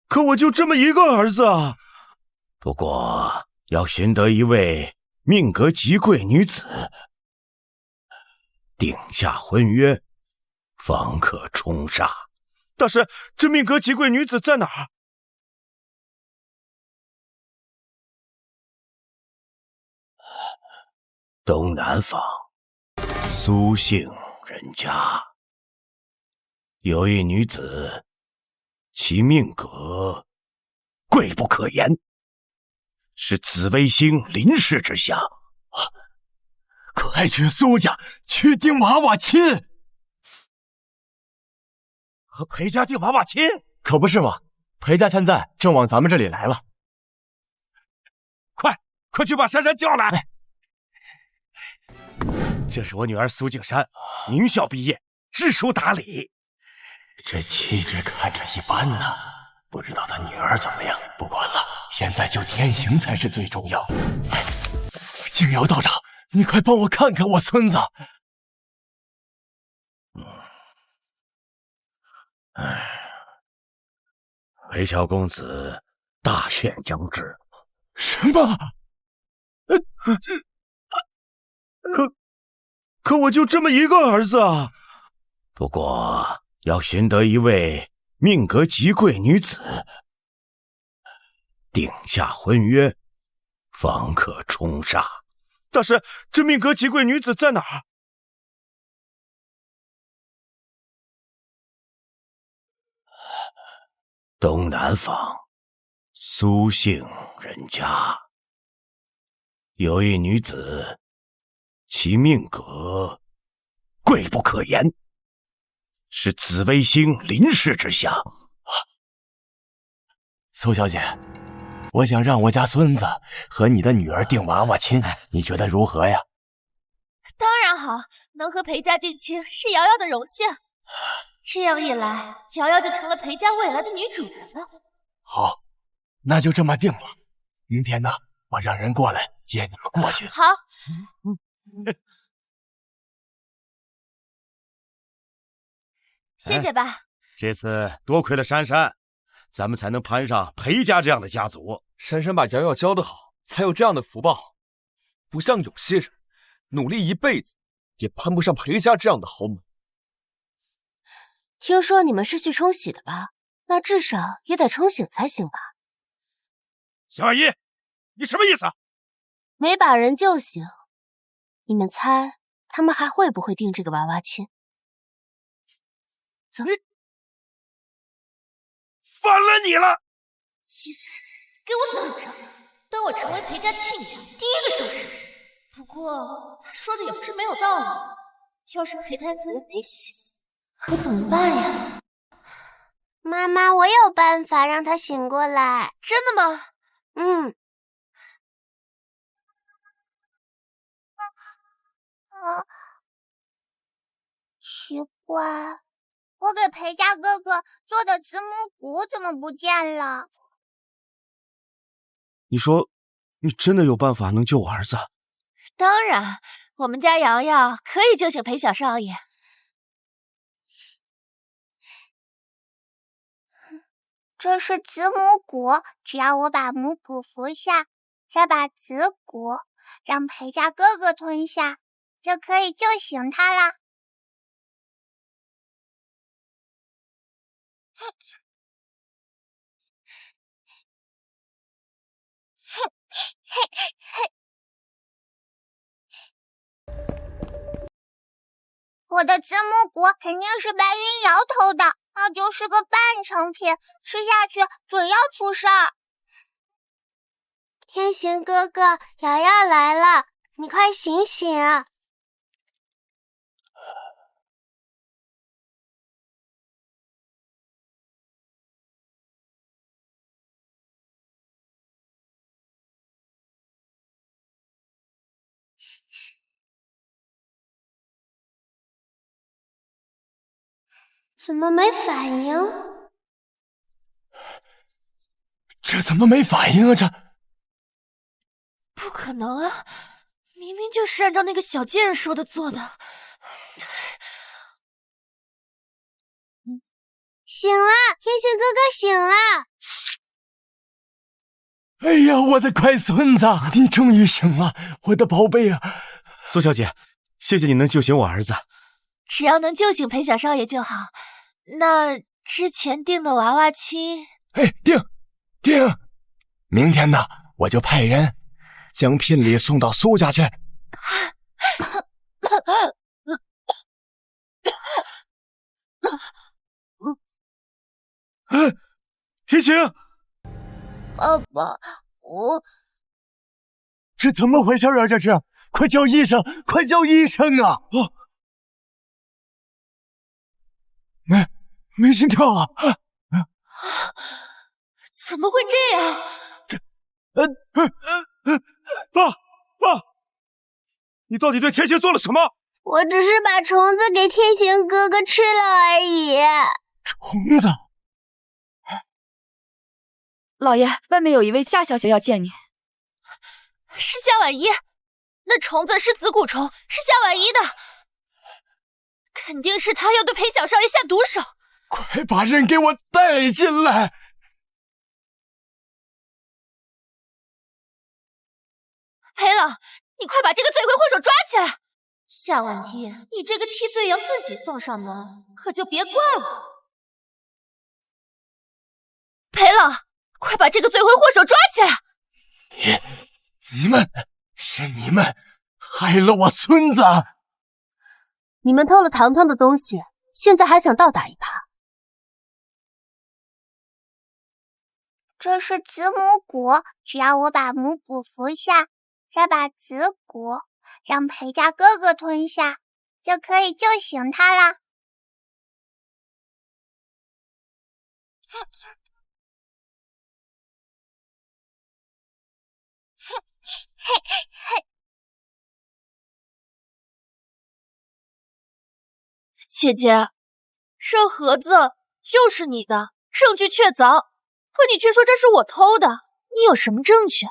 可我就这么一个儿子啊！不过要寻得一位命格极贵女子，定下婚约，方可冲煞。但是这命格极贵女子在哪儿？东南坊苏姓人家有一女子，其命格贵不可言，是紫微星临世之相。快去苏家去定娃娃亲！和裴家定娃娃亲？可不是嘛，裴家现在正往咱们这里来了。快去把珊珊叫来！这是我女儿苏静珊，名校毕业，知书达理。这气质看着一般呢，不知道他女儿怎么样。不管了，现在救天行才是最重要。静瑶道长，你快帮我看看我孙子。裴小公子大限将至。什么？可我就这么一个儿子啊！不过要寻得一位命格极贵女子，定下婚约，方可冲煞。但是这命格极贵女子在哪儿？东南坊苏姓人家有一女子，其命格贵不可言，是紫微星临世之相。苏小姐，我想让我家孙子和你的女儿定娃娃亲，你觉得如何呀？当然好，能和裴家定亲是瑶瑶的荣幸。这样一来，瑶瑶就成了裴家未来的女主人了。好，那就这么定了。明天呢，我让人过来接你们过去。好。谢谢吧。这次多亏了珊珊，咱们才能攀上裴家这样的家族。珊珊把瑶瑶教得好，才有这样的福报。不像有些人，努力一辈子也攀不上裴家这样的豪门。听说你们是去冲喜的吧？那至少也得冲醒才行吧？小阿姨，你什么意思？没把人救醒，你们猜他们还会不会定这个娃娃亲？走，反了你了！气死！给我等着，等我成为裴家亲家，第一个收拾。不过他说的也不是没有道理，要是裴太子也没醒，可怎么办呀？妈妈，我有办法让他醒过来。真的吗？奇怪，我给裴家哥哥做的子母骨怎么不见了？你说，你真的有办法能救我儿子？当然，我们家瑶瑶可以救醒裴小少爷。这是子母骨，只要我把母骨服下，再把子骨让裴家哥哥吞下，就可以救醒他啦。我的子母骨肯定是白云瑶偷的，那就是个半成品，吃下去准要出事儿。天行哥哥，瑶瑶来了，你快醒醒！怎么没反应？这怎么没反应啊？这不可能啊！明明就是按照那个小贱人说的做的。醒了，天行哥哥醒了！哎呀，我的乖孙子，你终于醒了，我的宝贝啊！苏小姐，谢谢你能救醒我儿子。只要能救醒裴小少爷就好。那之前订的娃娃亲，哎，订，明天呢，我就派人将聘礼送到苏家去。天晴，爸爸，我这怎么回事啊？这是，快叫医生！快叫医生啊！哦，没心跳了。怎么会这样？爸，你到底对天行做了什么？我只是把虫子给天行哥哥吃了而已。虫子？老爷，外面有一位夏小姐要见你。是夏婉仪，那虫子是子蛊虫，是夏婉仪的，肯定是她要对裴小少爷下毒手。快把人给我带进来！裴老，你快把这个罪魁祸首抓起来！夏婉仪，你这个替罪羊自己送上门，可就别怪我。裴老，快把这个罪魁祸首抓起来！你们害了我孙子！你们偷了糖糖的东西，现在还想倒打一耙？这是子母蛊，只要我把母蛊服下，再把子蛊让裴家哥哥吞下，就可以救醒他啦。姐姐，这盒子就是你的，证据确凿，可你却说这是我偷的，你有什么证据？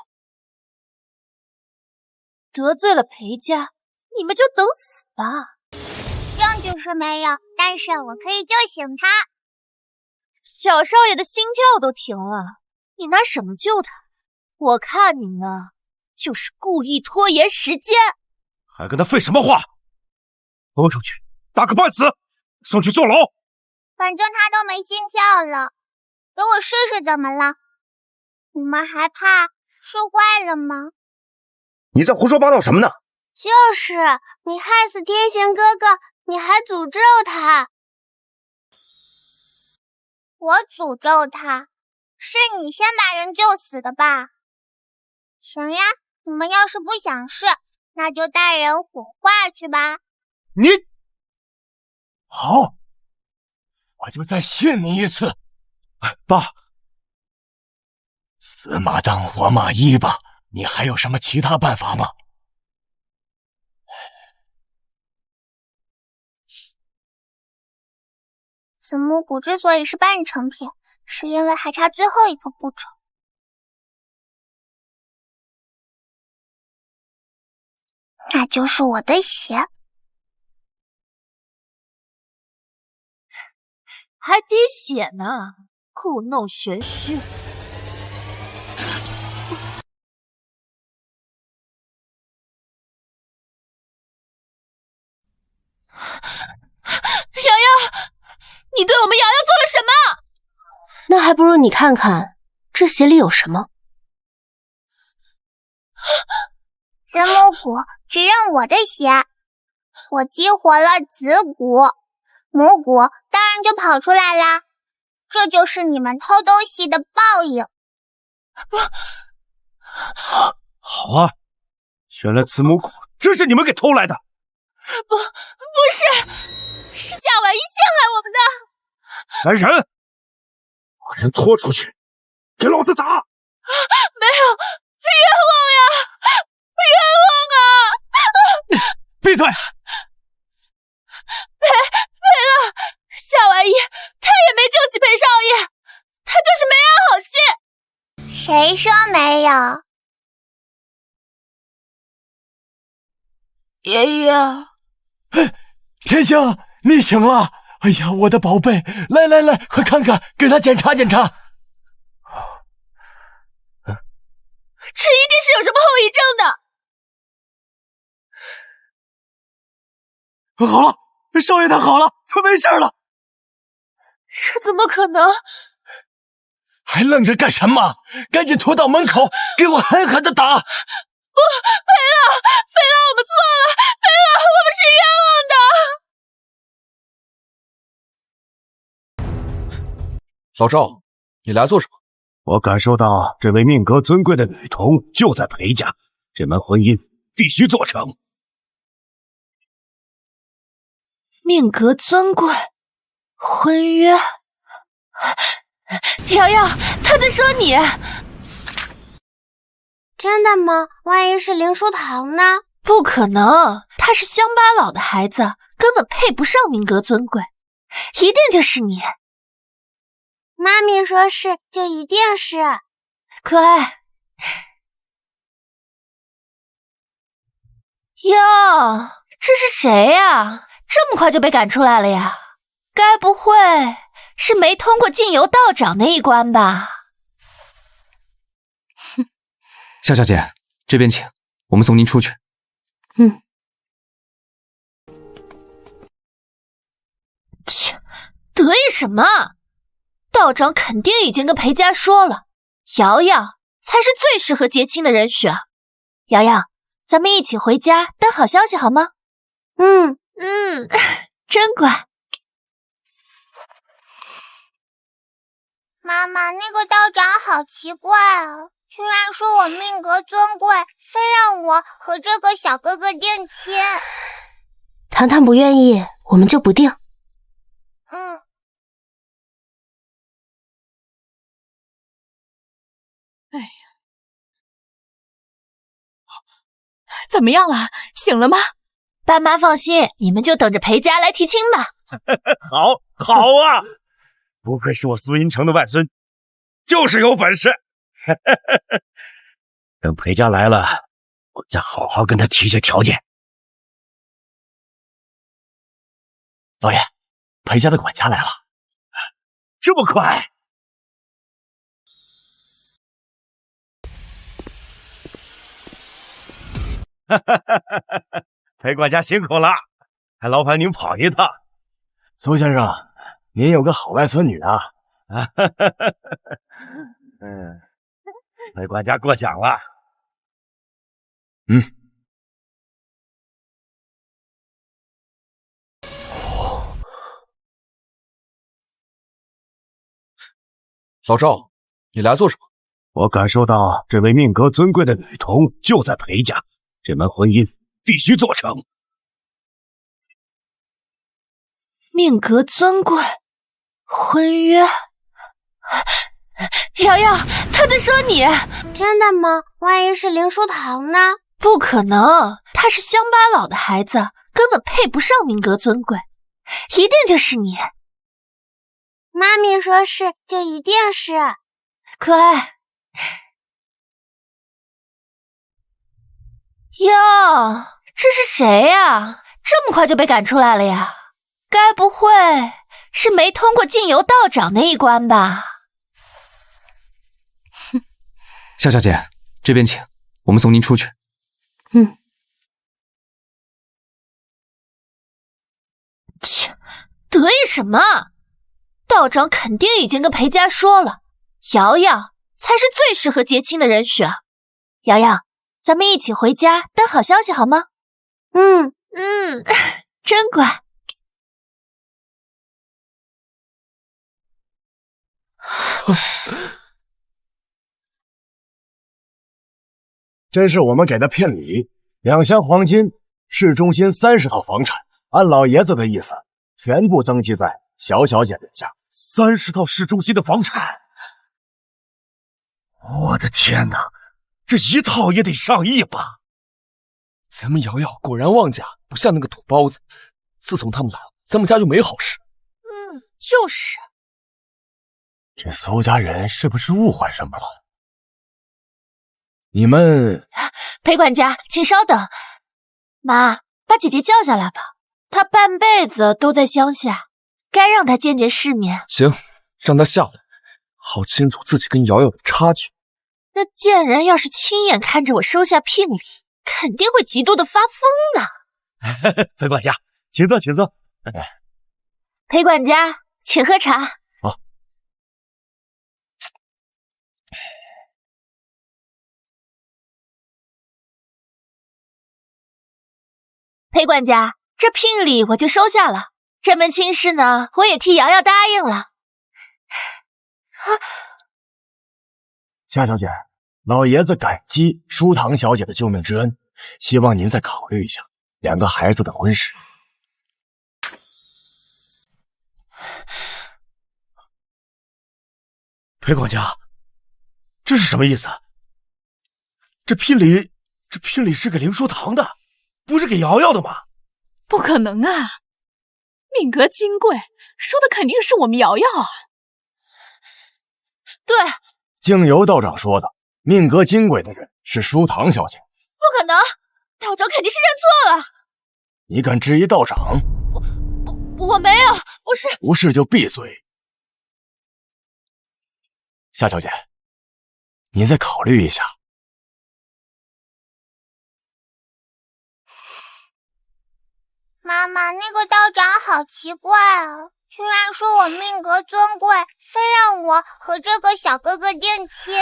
得罪了裴家，你们就等死吧！证据是没有，但是我可以救醒他。小少爷的心跳都停了，你拿什么救他？我看你呢，就是故意拖延时间。还跟他废什么话？拖出去，打个半死，送去坐牢。反正他都没心跳了，给我试试怎么了？你们还怕是坏了吗？你在胡说八道什么呢？就是你害死天行哥哥，你还诅咒他。我诅咒他？是你先把人救死的吧？行呀，你们要是不想试，那就带人火化去吧。你好，我就再信你一次。爸，死马当活马医吧，你还有什么其他办法吗？子母蛊之所以是半成品，是因为还差最后一个步骤。那就是我的血。还滴血呢，故弄玄虚。瑶瑶，你对我们瑶瑶做了什么？那还不如你看看这血里有什么。子母蛊只认我的血，我激活了子蛊，母蛊当然就跑出来啦。这就是你们偷东西的报应。好啊，原来子母蛊真是你们给偷来的。不是，是夏婉仪陷害我们的。来人，把人拖出去，给老子打！没有，冤枉呀，冤枉啊！闭嘴！赔了，夏婉仪，谁说没有？爷爷，天香，你醒了！哎呀，我的宝贝，来来来，快看看，给他检查检查。这一定是有什么后遗症的。好了，少爷他好了，他没事了。这怎么可能？还愣着干什么？赶紧拖到门口，给我狠狠的打！不，裴老，我们错了，裴老，我们是冤枉的。老赵，你来做什么？我感受到这位命格尊贵的女童就在裴家，这门婚姻必须做成。命格尊贵，婚约。瑶瑶，他在说你。真的吗？万一是林书堂呢？不可能，他是乡巴佬的孩子，根本配不上命格尊贵，一定就是你。妈咪说是，就一定是。乖。哟，这是谁呀？这么快就被赶出来了呀？该不会是没通过进油道长那一关吧？夏小姐，这边请，我们送您出去。切，得意什么？道长肯定已经跟裴家说了，瑶瑶才是最适合结亲的人选。瑶瑶，咱们一起回家等好消息好吗？真乖。妈妈，那个道长好奇怪啊，居然说我命格尊贵，非让我和这个小哥哥定亲。糖糖不愿意，我们就不定。哎呀，怎么样了？醒了吗？爸妈放心，你们就等着裴家来提亲吧。好啊！不愧是我苏银城的外孙，就是有本事。等裴家来了，我再好好跟他提些条件。老爷，裴家的管家来了。这么快？裴管家辛苦了，还劳烦您跑一趟。苏先生，您有个好外孙女啊！裴管家过奖了。老赵，你来做什么？我感受到这位命格尊贵的女童就在裴家，这门婚姻必须做成。命格尊贵，婚约。瑶瑶，他在说你。真的吗？万一是林书堂呢？不可能，他是乡巴佬的孩子，根本配不上命格尊贵，一定就是你。妈咪说是，就一定是。乖。哟，这是谁呀？这么快就被赶出来了呀？该不会是没通过进油道长那一关吧？夏小姐，这边请，我们送您出去。切，得意什么？道长肯定已经跟裴家说了，瑶瑶才是最适合结亲的人选。瑶瑶，咱们一起回家等好消息好吗？真乖。真是我们给的聘礼，2箱黄金，市中心30套房产，按老爷子的意思，全部登记在小小姐名下。30套市中心的房产，我的天哪，这一套也得上亿吧？咱们瑶瑶果然旺家，不像那个土包子。自从他们来了，咱们家就没好事。就是。这苏家人是不是误会什么了？你们……裴管家，请稍等。妈，把姐姐叫下来吧，她半辈子都在乡下，该让她见见世面。行，让她下来，好清楚自己跟瑶瑶的差距。那贱人要是亲眼看着我收下聘礼，肯定会嫉妒的发疯呢。裴管家，请坐，请坐。裴管家，请喝茶。好。裴管家，这聘礼我就收下了，这门亲事呢，我也替瑶瑶答应了。夏小姐，老爷子感激舒唐小姐的救命之恩，希望您再考虑一下2个孩子的婚事。裴管家，这是什么意思？这聘礼是给凌书堂的，不是给瑶瑶的吗？不可能啊！命格金贵，说的肯定是我们瑶瑶啊。对，静游道长说的，命格金贵的人是舒唐小姐。不可能，道长肯定是认错了。你敢质疑道长？我没有，不是。不是就闭嘴。夏小姐，你再考虑一下。妈妈，那个道长好奇怪啊，居然说我命格尊贵，非让我和这个小哥哥定亲。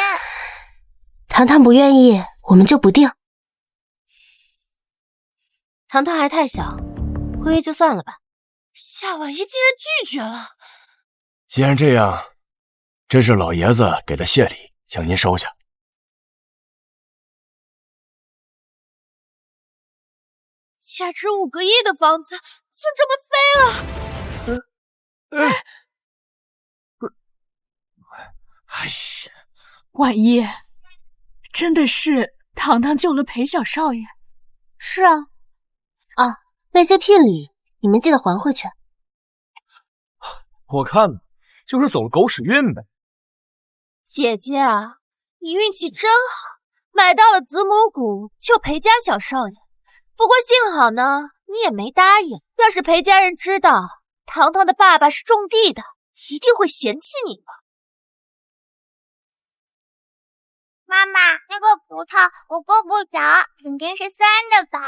糖糖不愿意，我们就不定。糖糖还太小，婚约就算了吧。夏婉怡竟然拒绝了。既然这样，这是老爷子给的谢礼，请您收下。价值5个亿的房子就这么飞了。哎呀，婉一，真的是糖糖救了裴小少爷。是啊，那些聘礼你们记得还回去。我看就是走了狗屎运呗。姐姐啊，你运气真好，买到了子母股救裴家小少爷。不过幸好呢，你也没答应。要是裴家人知道糖糖的爸爸是种地的，一定会嫌弃你的。妈妈，那个葡萄我够不着，肯定是酸的吧？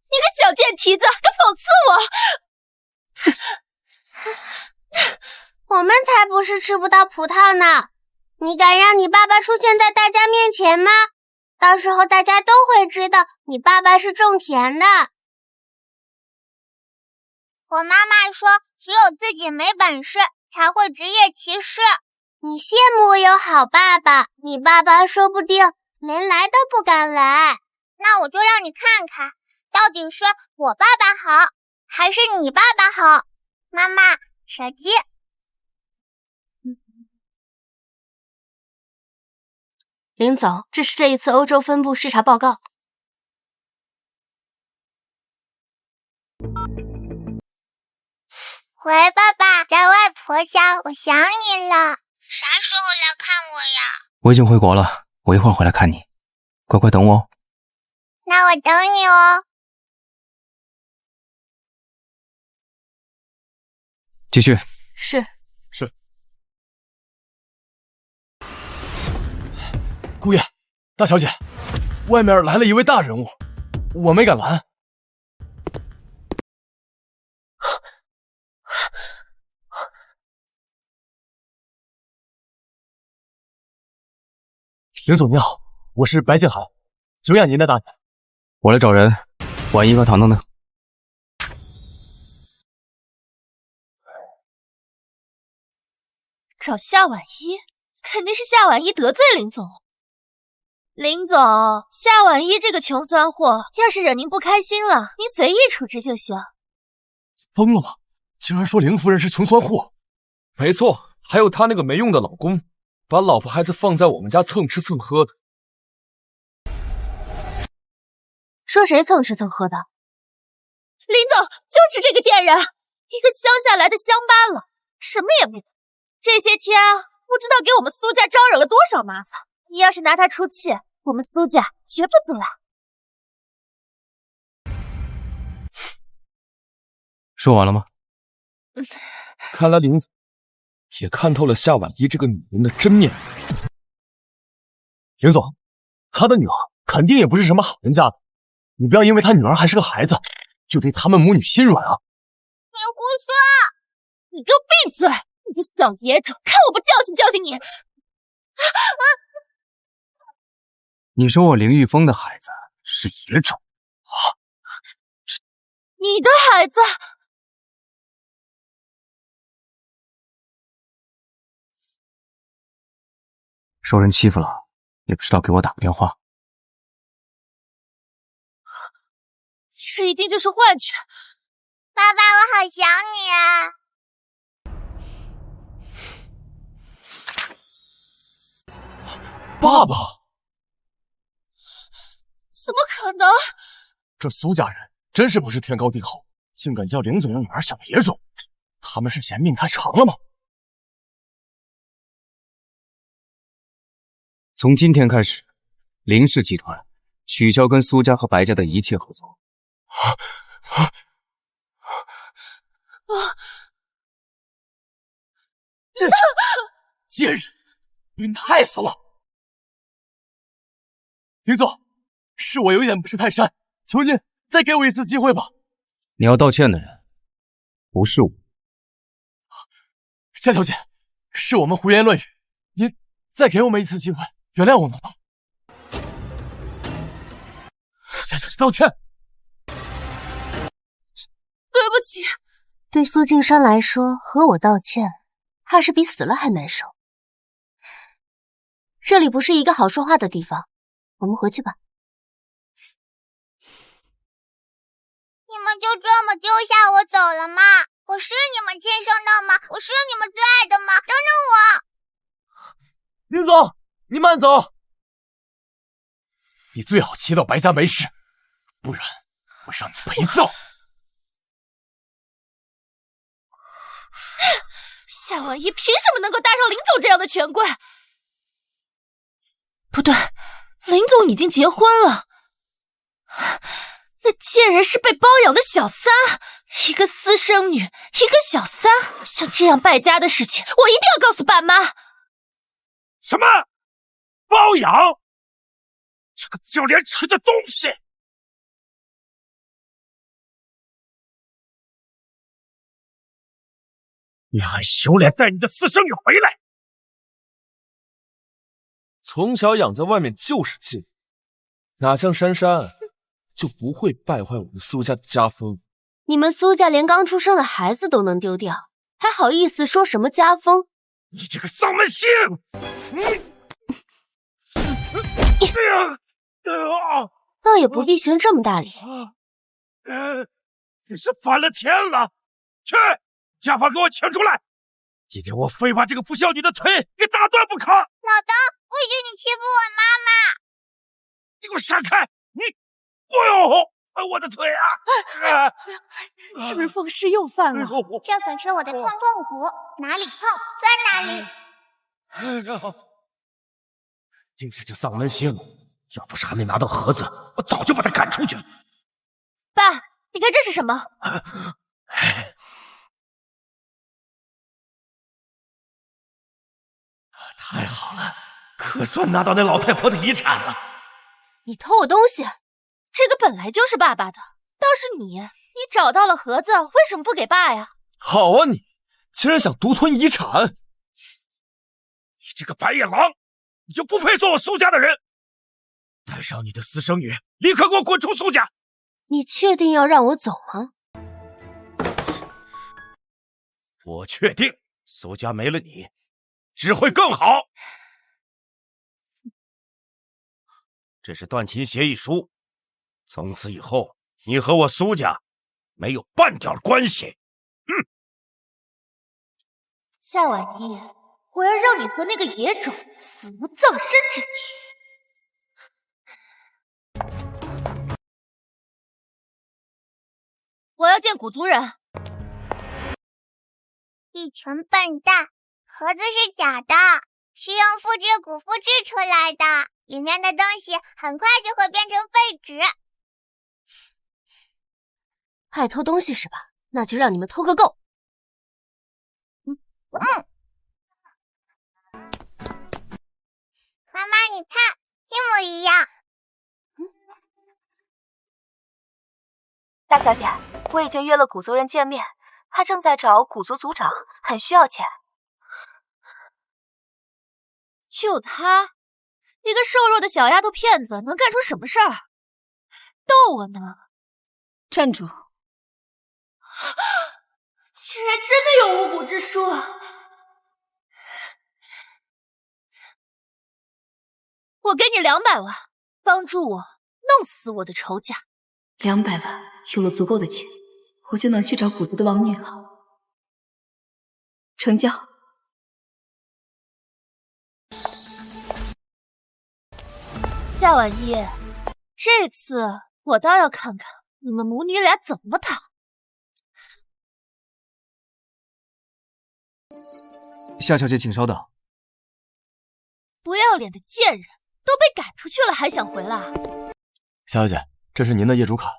你个小贱蹄子，还讽刺我！我们才不是吃不到葡萄呢！你敢让你爸爸出现在大家面前吗？到时候大家都会知道你爸爸是种田的。我妈妈说，只有自己没本事，才会职业歧视。你羡慕我有好爸爸，你爸爸说不定连来都不敢来。那我就让你看看，到底是我爸爸好，还是你爸爸好？妈妈，手机。林总，这是这一次欧洲分部视察报告。喂，爸爸，在外婆家，我想你了。啥时候来看我呀？我已经回国了，我一会儿回来看你，乖乖等我哦。那我等你哦。继续。是。姑爷，大小姐，外面来了一位大人物，我没敢拦。林总您好，我是白静涵，久仰您的大名。我来找人，婉一和糖糖呢？找夏婉一，肯定是夏婉一得罪林总。林总，夏婉一这个穷酸货，要是惹您不开心了，您随意处置就行。疯了吗？竟然说林夫人是穷酸货？没错，还有她那个没用的老公，把老婆孩子放在我们家蹭吃蹭喝的。说谁蹭吃蹭喝的？林总，就是这个贱人，一个乡下来的乡巴佬，什么也没懂。这些天不知道给我们苏家招惹了多少麻烦。你要是拿他出气，我们苏家绝不阻拦。说完了吗？看来林子也看透了夏婉仪这个女人的真面目。林总，他的女儿肯定也不是什么好人家的，你不要因为他女儿还是个孩子，就对他们母女心软啊！你胡说！你给我闭嘴！你个小野种，看我不教训教训你！你说我林玉峰的孩子是野种啊？你的孩子？受人欺负了，也不知道给我打个电话。这一定就是幻觉。爸爸，我好想你啊！爸爸？怎么可能？这苏家人真是不是天高地厚，竟敢叫林总的女儿小野种，他们是嫌命太长了吗？从今天开始，林氏集团取消跟苏家和白家的一切合作。贱人，变态死了！林总，是我有眼不识泰山，求您再给我一次机会吧。你要道歉的人不是我。夏小姐，是我们胡言乱语，您再给我们一次机会，原谅我们吧。夏小姐道歉。对不起。对苏敬山来说，和我道歉，怕是比死了还难受。这里不是一个好说话的地方，我们回去吧。你们就这么丢下我走了吗？我是你们亲生的吗？我是你们最爱的吗？等等我！林总，你慢走。你最好祈祷白家没事，不然我让你陪葬。夏婉仪凭什么能够搭上林总这样的权贵？不对，林总已经结婚了。那贱人是被包养的小三，一个私生女，一个小三，像这样败家的事情，我一定要告诉爸妈。什么？包养？这个丢脸耻的东西！你还有脸带你的私生女回来？从小养在外面就是贱，哪像珊珊就不会败坏我们苏家的家风。你们苏家连刚出生的孩子都能丢掉，还好意思说什么家风？你这个丧门星！倒也不必行这么大礼。你是反了天了！去，家法给我请出来！今天我非把这个不孝女的腿给打断不可！老大，不许你欺负我妈妈！你给我闪开！你，哎呦，我的腿啊！是不是风湿又犯了？这可是我的痛痛骨，哪里痛钻哪里。竟是这丧门星！要不是还没拿到盒子，我早就把他赶出去。爸，你看这是什么？太好了，可算拿到那老太婆的遗产了。你偷我东西，这个本来就是爸爸的。倒是你找到了盒子，为什么不给爸呀？好啊你，竟然想独吞遗产！你这个白眼狼，你就不配做我苏家的人！带上你的私生女，立刻给我滚出苏家！你确定要让我走吗？我确定，苏家没了你，只会更好。这是断亲协议书，从此以后，你和我苏家没有半点关系。夏婉仪，我要让你和那个野种死无葬身之地！我要见古族人。一群笨蛋，盒子是假的，是用复制骨复制出来的。里面的东西很快就会变成废纸。爱偷东西是吧？那就让你们偷个够。妈妈，你看，一模一样。大小姐，我已经约了古族人见面，他正在找古族族长，很需要钱。就他，一个瘦弱的小丫头片子，能干出什么事儿？逗我呢！站住！竟然真的有巫蛊之术！我给你200万，帮助我弄死我的仇家。200万，有了足够的钱，我就能去找古族的王女了。成交。夏婉一，这次我倒要看看你们母女俩怎么躺。夏小姐，请稍等。不要脸的贱人，都被赶出去了还想回来？夏小姐，这是您的业主卡。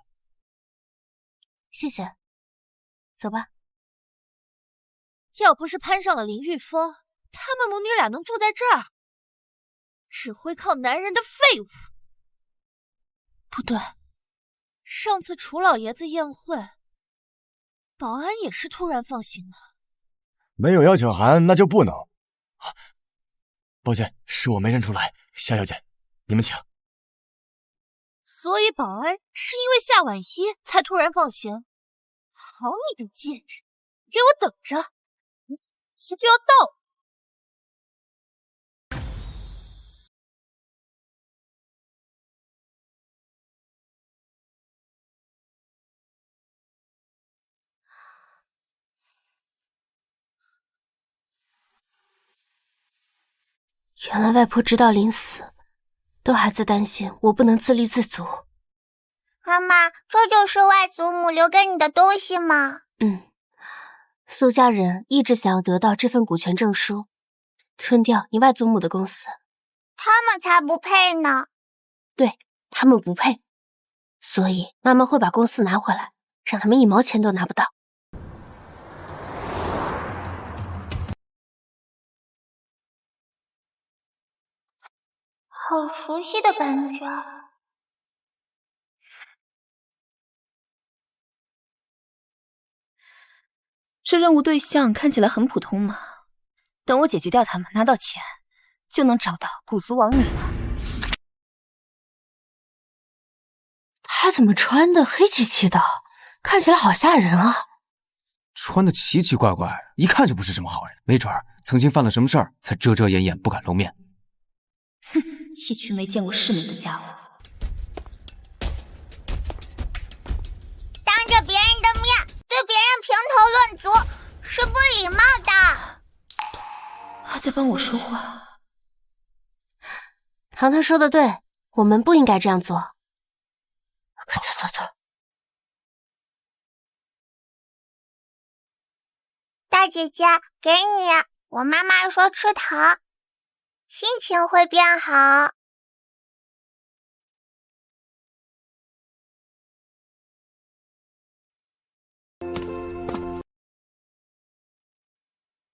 谢谢。走吧。要不是攀上了林玉峰，他们母女俩能住在这儿？只会靠男人的废物。不对，上次楚老爷子宴会，保安也是突然放行的。没有邀请函，那就不能。抱歉，是我没认出来。夏小姐，你们请。所以保安是因为夏婉一才突然放行。好你个贱人，给我等着，你死期就要到了。原来外婆直到临死，都还在担心我不能自立自足。妈妈，这就是外祖母留给你的东西吗？苏家人一直想要得到这份股权证书，吞掉你外祖母的公司。他们才不配呢。对，他们不配。所以妈妈会把公司拿回来，让他们1毛钱都拿不到。好熟悉的感觉。这任务对象看起来很普通嘛，等我解决掉他们，拿到钱，就能找到古族王女了。他怎么穿的黑漆漆的，看起来好吓人啊！穿的奇奇怪怪，一看就不是什么好人，没准儿曾经犯了什么事儿，才遮遮掩掩不敢露面。哼，一群没见过世面的家伙！当着别人的面对别人评头论足是不礼貌的。他在帮我说话。糖糖说的对，我们不应该这样做。快走走走。大姐姐，给你，我妈妈说吃糖，心情会变好。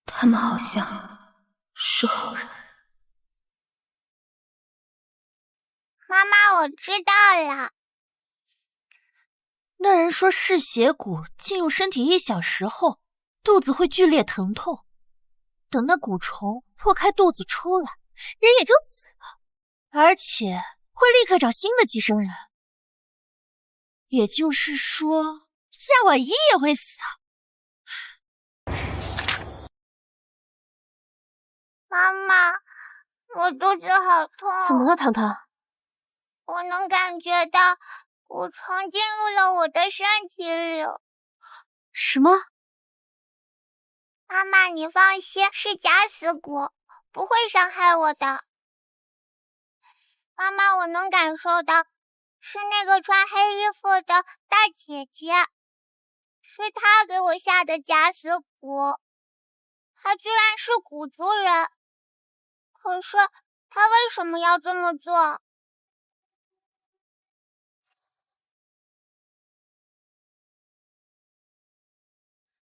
他们好像是好人。妈妈，我知道了。那人说嗜血蛊进入身体1小时后，肚子会剧烈疼痛，等那蛊虫破开肚子出来，人也就死了，而且会立刻找新的寄生人。也就是说，夏婉一也会死啊！妈妈，我肚子好痛。怎么了，糖糖？我能感觉到蛊虫进入了我的身体里。什么？妈妈，你放心，是假死蛊，不会伤害我的。妈妈，我能感受到，是那个穿黑衣服的大姐姐，是她给我下的假死蛊。她居然是蛊族人，可是他为什么要这么做？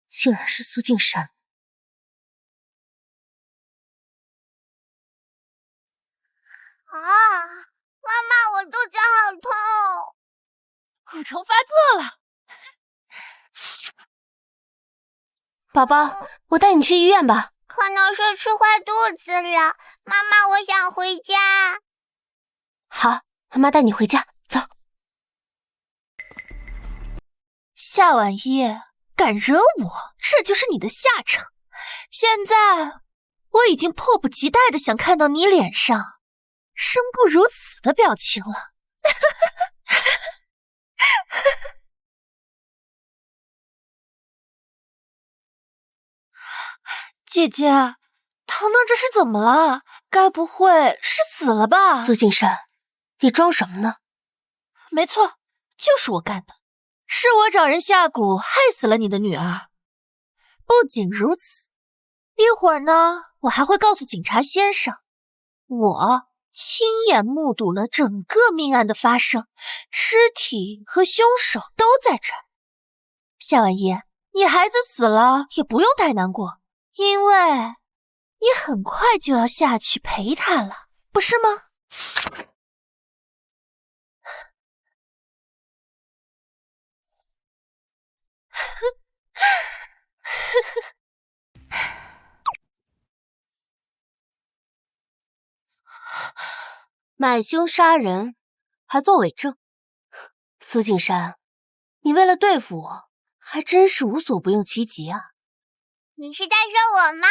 竟然是苏敬山！啊，妈妈，我肚子好痛！蛊虫发作了。宝宝，我带你去医院吧。可能是吃坏肚子了，妈妈，我想回家。好，妈妈带你回家，走。夏婉一，敢惹我，这就是你的下场。现在我已经迫不及待的想看到你脸上生不如死的表情了。姐姐，糖糖这是怎么了？该不会是死了吧？苏敬山，你装什么呢？没错，就是我干的，是我找人下蛊害死了你的女儿。不仅如此，一会儿呢，我还会告诉警察先生，我亲眼目睹了整个命案的发生，尸体和凶手都在这儿。夏婉一，你孩子死了也不用太难过。因为你很快就要下去陪他了，不是吗？买凶杀人，还作伪证。苏敬山，你为了对付我，还真是无所不用其极啊！你是在说我吗？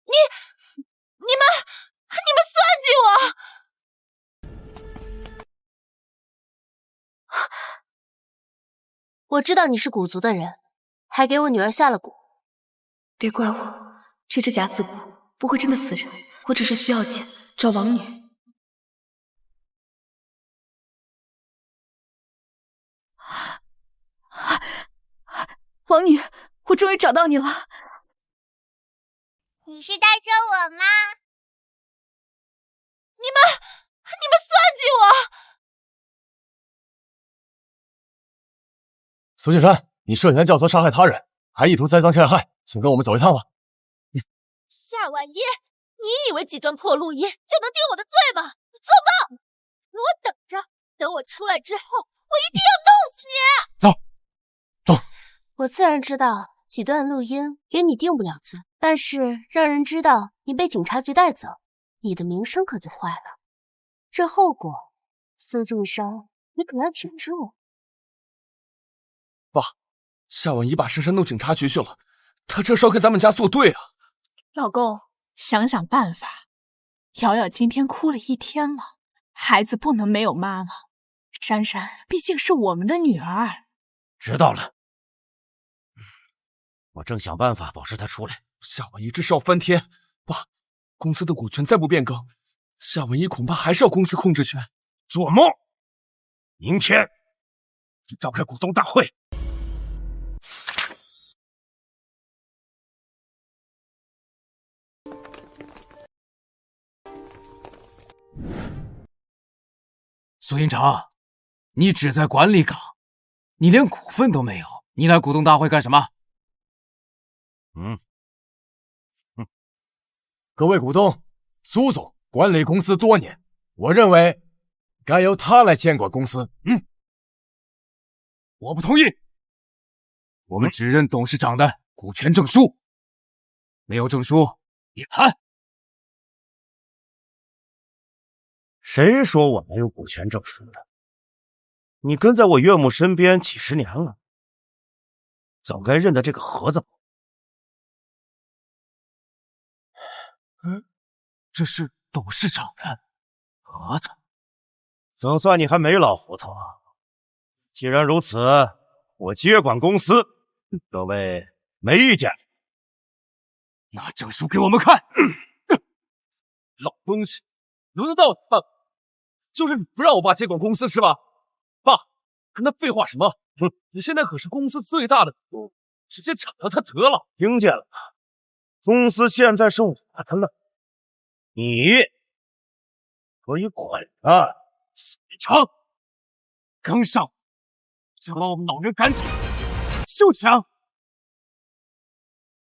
你们算计我！我知道你是蛊族的人，还给我女儿下了蛊。别怪我，这只假死蛊不会真的死人，我只是需要钱找王女。王女，我终于找到你了。你是在说我吗？你们算计我！苏敬山，你涉嫌教唆杀害他人，还意图栽赃陷害，请跟我们走一趟吧。夏婉一，你以为几段破录音就能定我的罪吗？做梦！给我等着，等我出来之后，我一定要弄死你！走。我自然知道几段录音与你定不了罪，但是让人知道你被警察局带走，你的名声可就坏了。这后果，苏敬山，你可要挺住。爸，夏婉一把珊珊弄警察局去了，她这是要跟咱们家作对啊！老公，想想办法。瑶瑶今天哭了一天了，孩子不能没有妈妈。珊珊毕竟是我们的女儿。知道了，我正想办法保释她出来。夏婉一这是要翻天！爸，公司的股权再不变更，夏婉一恐怕还是要公司控制权。做梦！明天就召开股东大会。苏营长，你只在管理岗，你连股份都没有，你来股东大会干什么？各位股东，苏总管理公司多年，我认为该由他来监管公司。我不同意。我们只认董事长的股权证书，没有证书别谈。谁说我没有股权证书的？你跟在我岳母身边几十年了，早该认得这个盒子。这是董事长的盒子。总算你还没老糊涂啊！既然如此，我接管公司，各位没意见？拿证书给我们看！老东西，轮得到他？就是你不让我爸接管公司是吧？爸，跟他废话什么？你现在可是公司最大的股东，直接铲掉他得了。听见了吗？公司现在是我的了，你给滚了！李成，跟上，就把我们老人赶走，休想！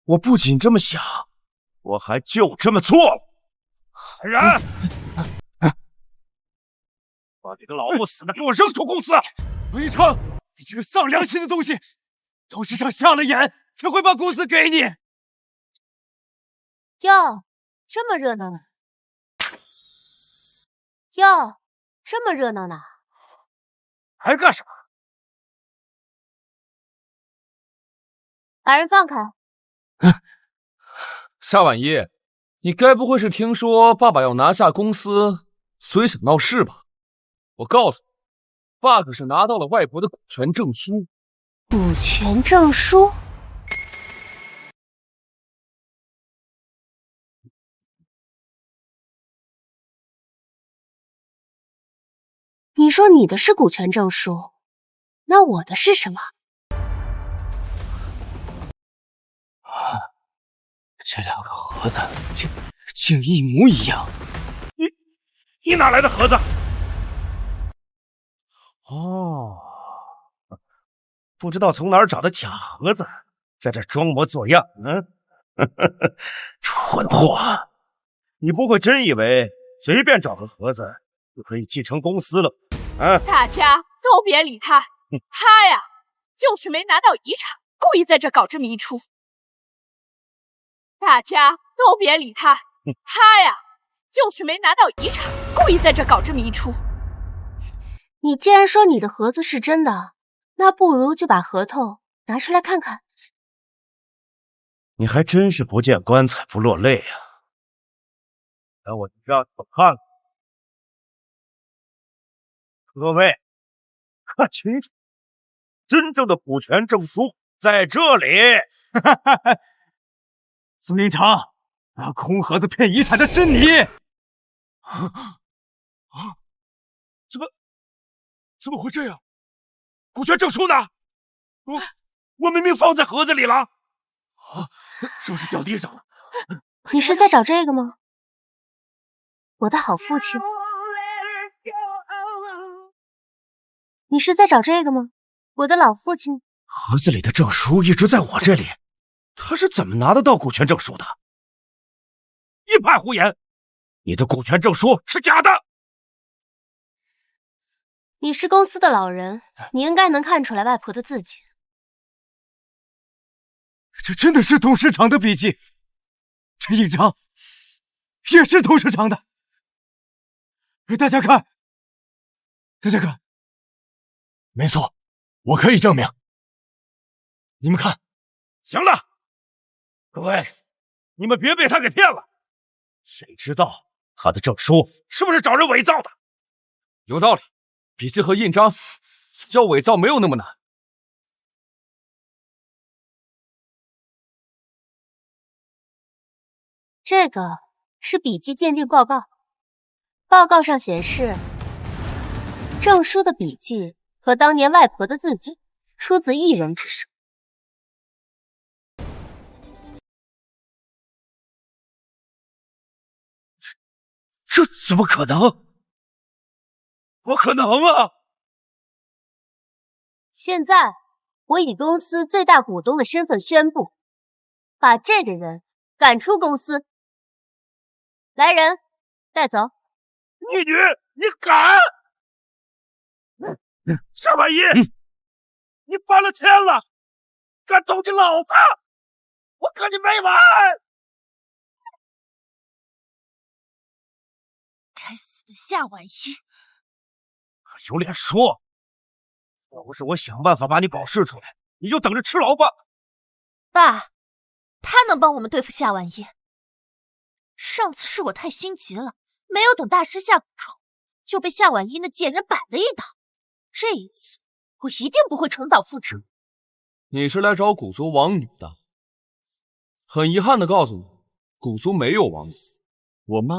我不仅这么想，我还就这么做了。来人，把你个老不死的给我扔出公司！李成，你这个丧良心的东西，董事长瞎了眼才会把公司给你。哟，这么热闹呢？哟，这么热闹呢？还干什么？把人放开！夏婉一，你该不会是听说爸爸要拿下公司，所以想闹事吧？我告诉你，爸可是拿到了外婆的股权证书。股权证书？你说你的是股权证书，那我的是什么？这两个盒子竟一模一样。你哪来的盒子？哦，不知道从哪儿找的假盒子，在这装模作样。蠢货！你不会真以为随便找个盒子就可以继承公司了？大家都别理他，他呀，就是没拿到遗产，故意在这搞这么一出。大家都别理他，他呀，就是没拿到遗产，故意在这搞这么一出。你既然说你的盒子是真的，那不如就把合同拿出来看看。你还真是不见棺材不落泪啊！等我让你们看看，各位，看清楚，真正的股权证书在这里。苏明成，拿空盒子骗遗产的是你！怎么会这样？股权证书呢？我明明放在盒子里了。是不是掉地上了？你是在找这个吗？我的好父亲。你是在找这个吗？我的老父亲。盒子里的证书一直在我这里，他是怎么拿得到股权证书的？一派胡言！你的股权证书是假的。你是公司的老人，你应该能看出来外婆的字迹。这真的是董事长的笔记，这印章也是董事长的。大家看，大家看，没错，我可以证明。你们看，行了，各位，你们别被他给骗了。谁知道他的证书是不是找人伪造的？有道理，笔记和印章要伪造没有那么难。这个是笔迹鉴定报告，报告上显示，证书的笔迹和当年外婆的字迹出自一人之手。这怎么可能？不可能啊！现在，我以公司最大股东的身份宣布，把这个人赶出公司。来人，带走！逆女，你敢！夏婉一，你翻了天了，敢动你老子，我跟你没完！该死的夏婉一，有脸说！要不是我想办法把你保释出来，你就等着吃牢吧！爸，他能帮我们对付夏婉一。上次是我太心急了，没有等大师下蛊虫，就被夏婉一那贱人摆了一道。这一次，我一定不会重蹈覆辙。你是来找古族王女的？很遗憾的告诉你，古族没有王女，我妈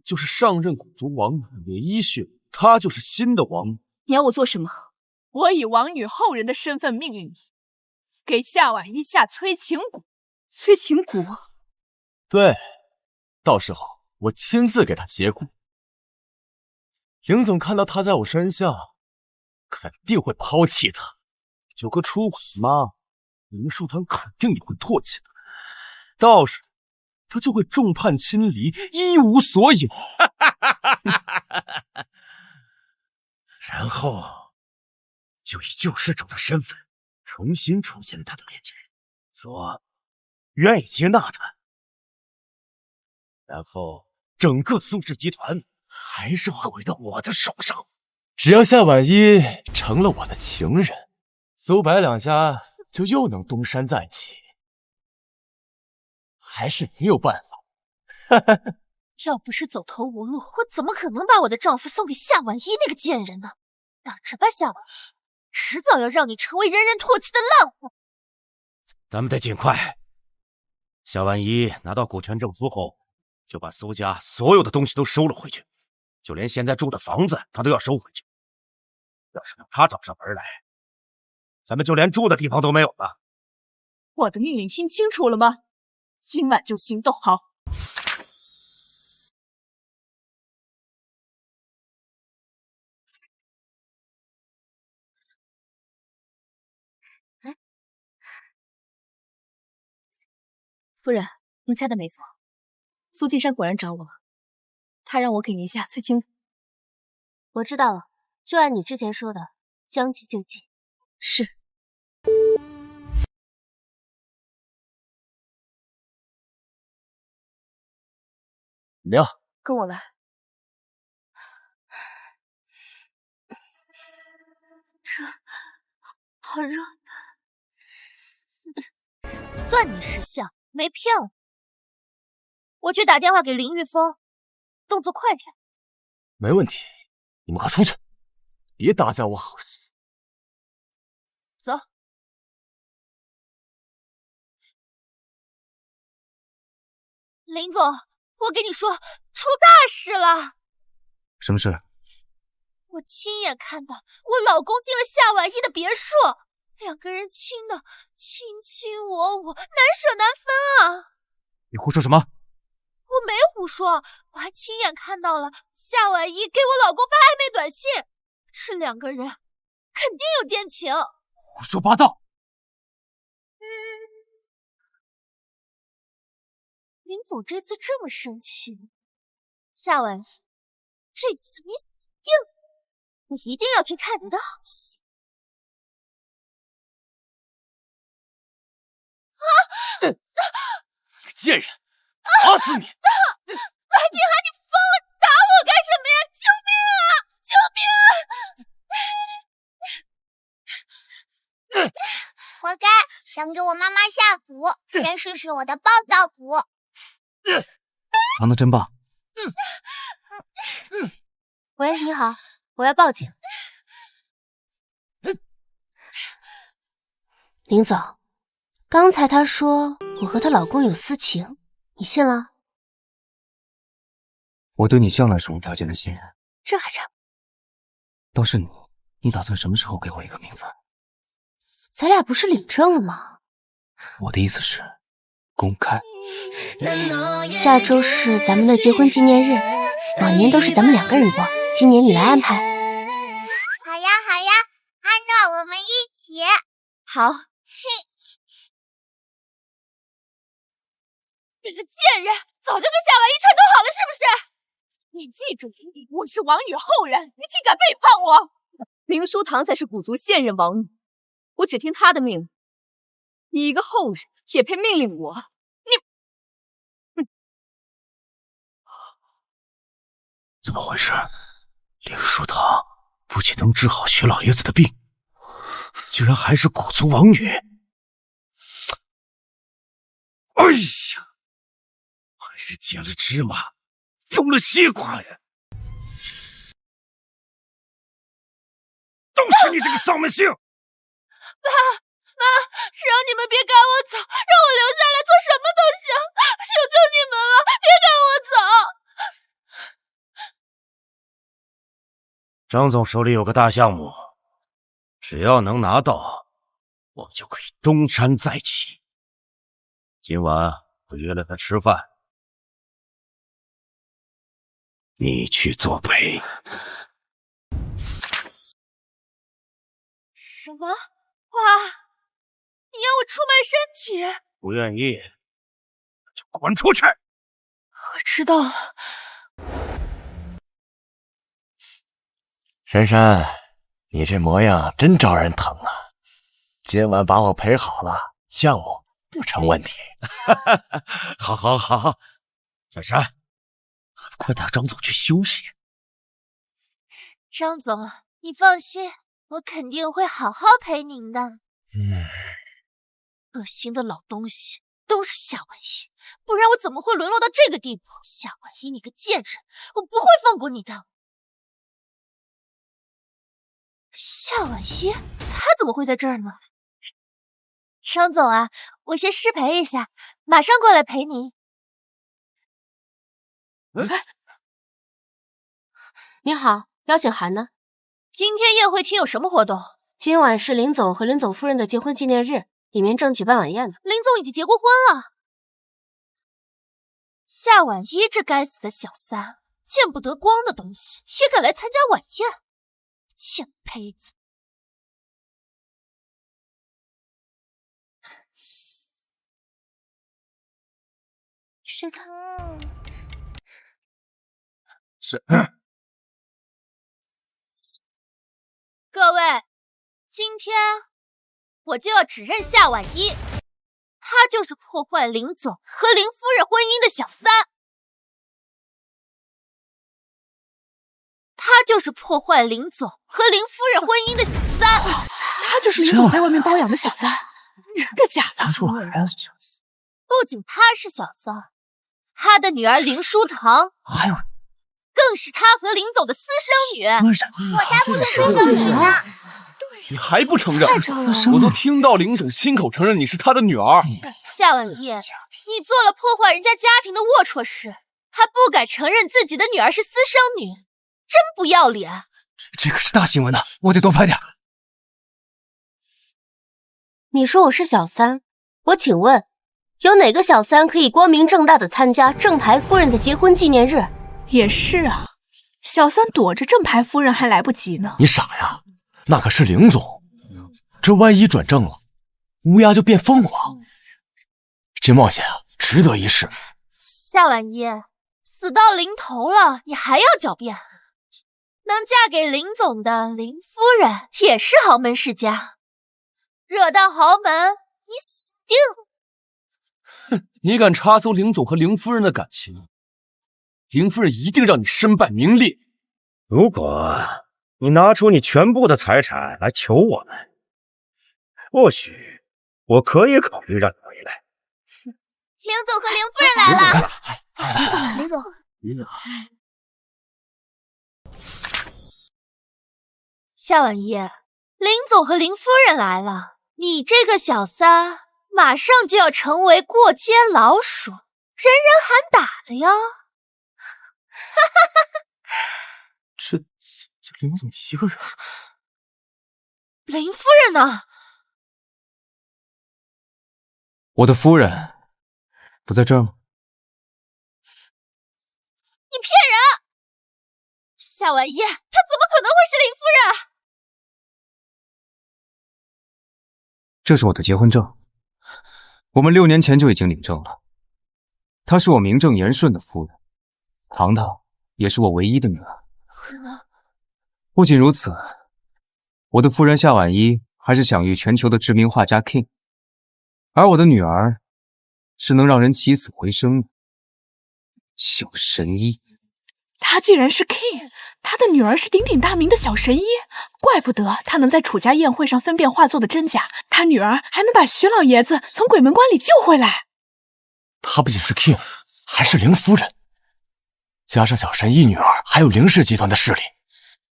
就是上任古族王女的唯一血脉，她就是新的王女。你要我做什么？我以王女后人的身份命令你，给夏婉一下催情蛊。催情蛊？对，到时候我亲自给她解蛊。林总看到他在我身下，肯定会抛弃他。有个出轨妈，林书堂肯定也会唾弃他。到时他就会众叛亲离，一无所有。然后就以救世主的身份重新出现在他的面前，说愿意接纳他。然后整个苏氏集团还是会回到我的手上。只要夏婉一成了我的情人，苏白两家就又能东山再起。还是你有办法。要不是走投无路，我怎么可能把我的丈夫送给夏婉一那个贱人呢？等着吧，夏婉一，迟早要让你成为人人唾弃的烂货。咱们得尽快。夏婉一拿到股权证书后，就把苏家所有的东西都收了回去，就连现在住的房子他都要收回去。要是让他找上门来，咱们就连住的地方都没有了。我的命令听清楚了吗？今晚就行动！好。夫人，您猜的没错，苏敬山果然找我了，他让我给您下催情符。我知道了，就按你之前说的，将计就计。是。怎么样？跟我来。这好热。算你识相，没骗我。我去打电话给林玉峰，动作快点。没问题，你们快出去，别打搅我好事。走。林总，我跟你说，出大事了！什么事？我亲眼看到我老公进了夏婉一的别墅，两个人亲的卿卿我我，难舍难分啊！你胡说什么？我没胡说，我还亲眼看到了夏婉一给我老公发暧昧短信，这两个人肯定有奸情。胡说八道！林总这次这么生气，夏婉一，这次你死定了！你一定要去看你的好戏。贱人，打死你！白景涵，你疯了！打我干什么呀？救命啊！救命！活该，想给我妈妈下蛊，先试试我的暴躁蛊。扛得真棒。喂，你好，我要报警。林总，刚才她说我和她老公有私情，你信了？我对你向来是无条件的信任，这还差？倒是你打算什么时候给我一个名分？咱俩不是领证了吗？我的意思是，公开。下周是咱们的结婚纪念日，往年都是咱们两个人过，今年你来安排。好呀好呀，按照我们一起。好。这个贱人早就跟夏婉一串通好了，是不是？你记住，我是王宇后人，你竟敢背叛我！林书堂才是古族现任王女，我只听他的命令。你一个后人也配命令我？怎么回事？林书堂不仅能治好徐老爷子的病，竟然还是古族王女。哎呀，还是捡了芝麻丢了西瓜呀！都是你这个丧门星！爸妈，只要你们别赶我走，让我留下来做什么都行，求求你们了，别赶我走！张总手里有个大项目，只要能拿到，我们就可以东山再起。今晚我约了他吃饭，你去作陪。什么？哇！你要我出卖身体？不愿意就滚出去！我知道了。珊珊，你这模样真招人疼啊！今晚把我陪好了，项目不成问题。好，好，好，珊珊，快带张总去休息。张总，你放心，我肯定会好好陪您的。恶心的老东西，都是夏婉一，不然我怎么会沦落到这个地步？夏婉一，你个贱人，我不会放过你的。夏婉一，她怎么会在这儿呢？张总啊，我先失陪一下，马上过来陪您。你好，邀请函呢？今天宴会厅有什么活动？今晚是林总和林总夫人的结婚纪念日，里面正举办晚宴呢。林总已经结过婚了。夏婉一这该死的小三，见不得光的东西，也敢来参加晚宴，贱胚子！是。各位，今天我就要指认夏婉一，她就是破坏林总和林夫人婚姻的小三，她就是破坏林总和林夫人婚姻的小三，她就是林总在外面包养的小三，真的假的？不仅她是小三，她的女儿林书堂，还有。更是他和林总的私生女，我才不是私生女呢！你还不承认？我都听到林总亲口承认你是他的女儿。夏婉一，你做了破坏人家家庭的龌龊事，还不敢承认自己的女儿是私生女，真不要脸！这可是大新闻呐，我得多拍点。你说我是小三，我请问，有哪个小三可以光明正大的参加正牌夫人的结婚纪念日？也是啊，小三躲着正牌夫人还来不及呢。你傻呀，那可是林总，这万一转正了，乌鸦就变凤凰，这冒险啊，值得一试。夏婉一，死到临头了，你还要狡辩？能嫁给林总的林夫人也是豪门世家，惹到豪门，你死定了！哼，你敢插足林总和林夫人的感情？林夫人一定让你身败名裂。如果你拿出你全部的财产来求我们，或许我可以考虑让你回来。林总和林夫人来了。林总，夏婉一，林总和林夫人来了，你这个小三马上就要成为过街老鼠，人人喊打了哟。这林总一个人，林夫人呢？我的夫人不在这儿吗？你骗人！夏婉一，她怎么可能会是林夫人？这是我的结婚证，我们6年前就已经领证了。她是我名正言顺的夫人，糖糖也是我唯一的女儿。不仅如此，我的夫人夏婉一还是享誉全球的知名画家 King， 而我的女儿是能让人起死回生的小神医。她竟然是 King， 她的女儿是鼎鼎大名的小神医，怪不得她能在楚家宴会上分辨画作的真假，她女儿还能把徐老爷子从鬼门关里救回来。她不仅是 King， 还是林夫人，加上小神医女儿，还有林氏集团的势力。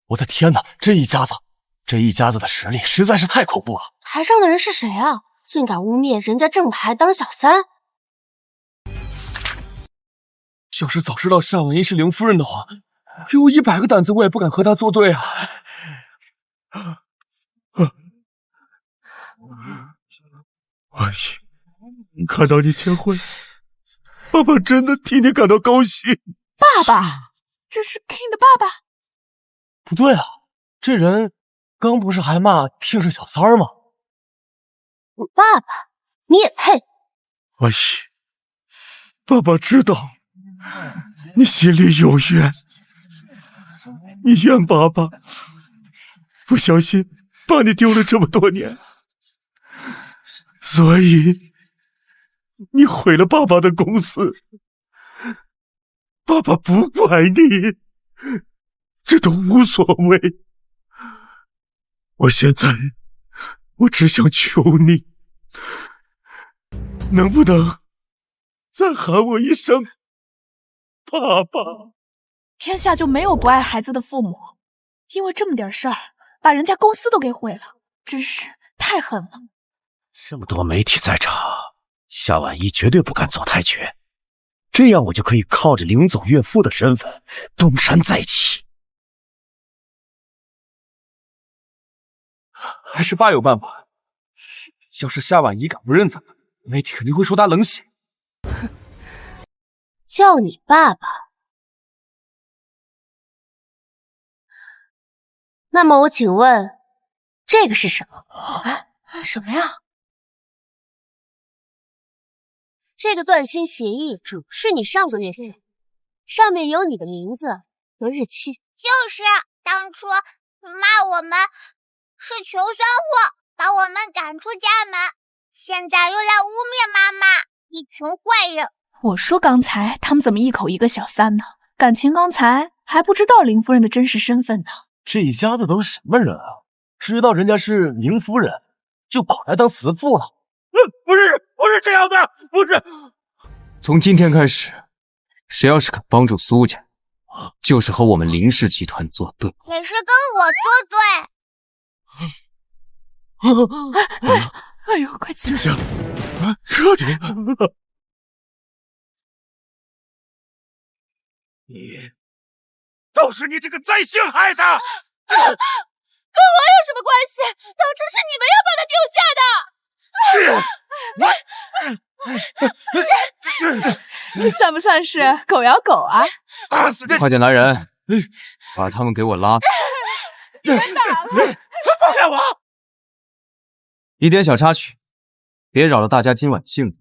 我的天哪，这一家子的实力实在是太恐怖了。台上的人是谁啊？竟敢污蔑人家正牌当小三！要是早知道夏婉一是林夫人的话，给我100个胆子，我也不敢和她作对啊！婉一，看到你结婚，爸爸真的替你感到高兴。爸爸，这是 King 的爸爸？不对啊，这人刚不是还骂听是小三儿吗？我爸爸，你也配？阿姨，爸爸知道你心里有怨，你怨爸爸不小心把你丢了这么多年，所以你毁了爸爸的公司。爸爸不怪你，这都无所谓。我只想求你，能不能再喊我一声爸爸？天下就没有不爱孩子的父母，因为这么点事儿把人家公司都给毁了，真是太狠了。这么多媒体在场，夏婉怡绝对不敢走太绝，这样我就可以靠着林总岳父的身份东山再起。还是爸有办法。要是夏婉怡敢不认咱们，媒体肯定会说她冷血。叫你爸爸？那么我请问，这个是什么？什么呀？这个断亲协议是你上个月写，上面有你的名字和日期。就是当初骂我们是穷酸货，把我们赶出家门，现在又来污蔑妈妈，一群坏人。我说刚才他们怎么一口一个小三呢？感情刚才还不知道林夫人的真实身份呢。这一家子都是什么人啊？知道人家是林夫人，就跑来当慈父了。不是这样的，不是。从今天开始，谁要是敢帮助苏家，就是和我们林氏集团作对，也是跟我作对。哎呦，快起来！彻底。你，都是你这个灾星害的！跟我有什么关系？当初是你们要把他丢下的。这算不算是狗咬狗啊？快点来人，把他们给我拉！别打了！放开我！一点小插曲，别扰了大家今晚兴致。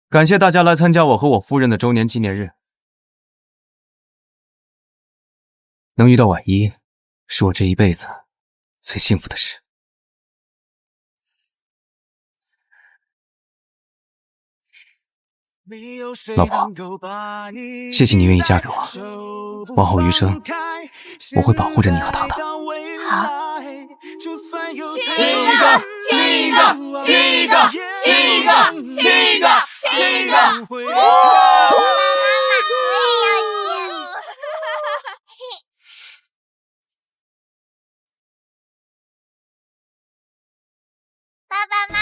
感谢大家来参加我和我夫人的周年纪念日。能遇到婉怡，是我这一辈子最幸福的事。老婆，谢谢你愿意嫁给我，往后余生，我会保护着你和糖糖。好，亲一个，亲一个，亲一个，亲一个，亲一个，亲一个！爸爸妈妈。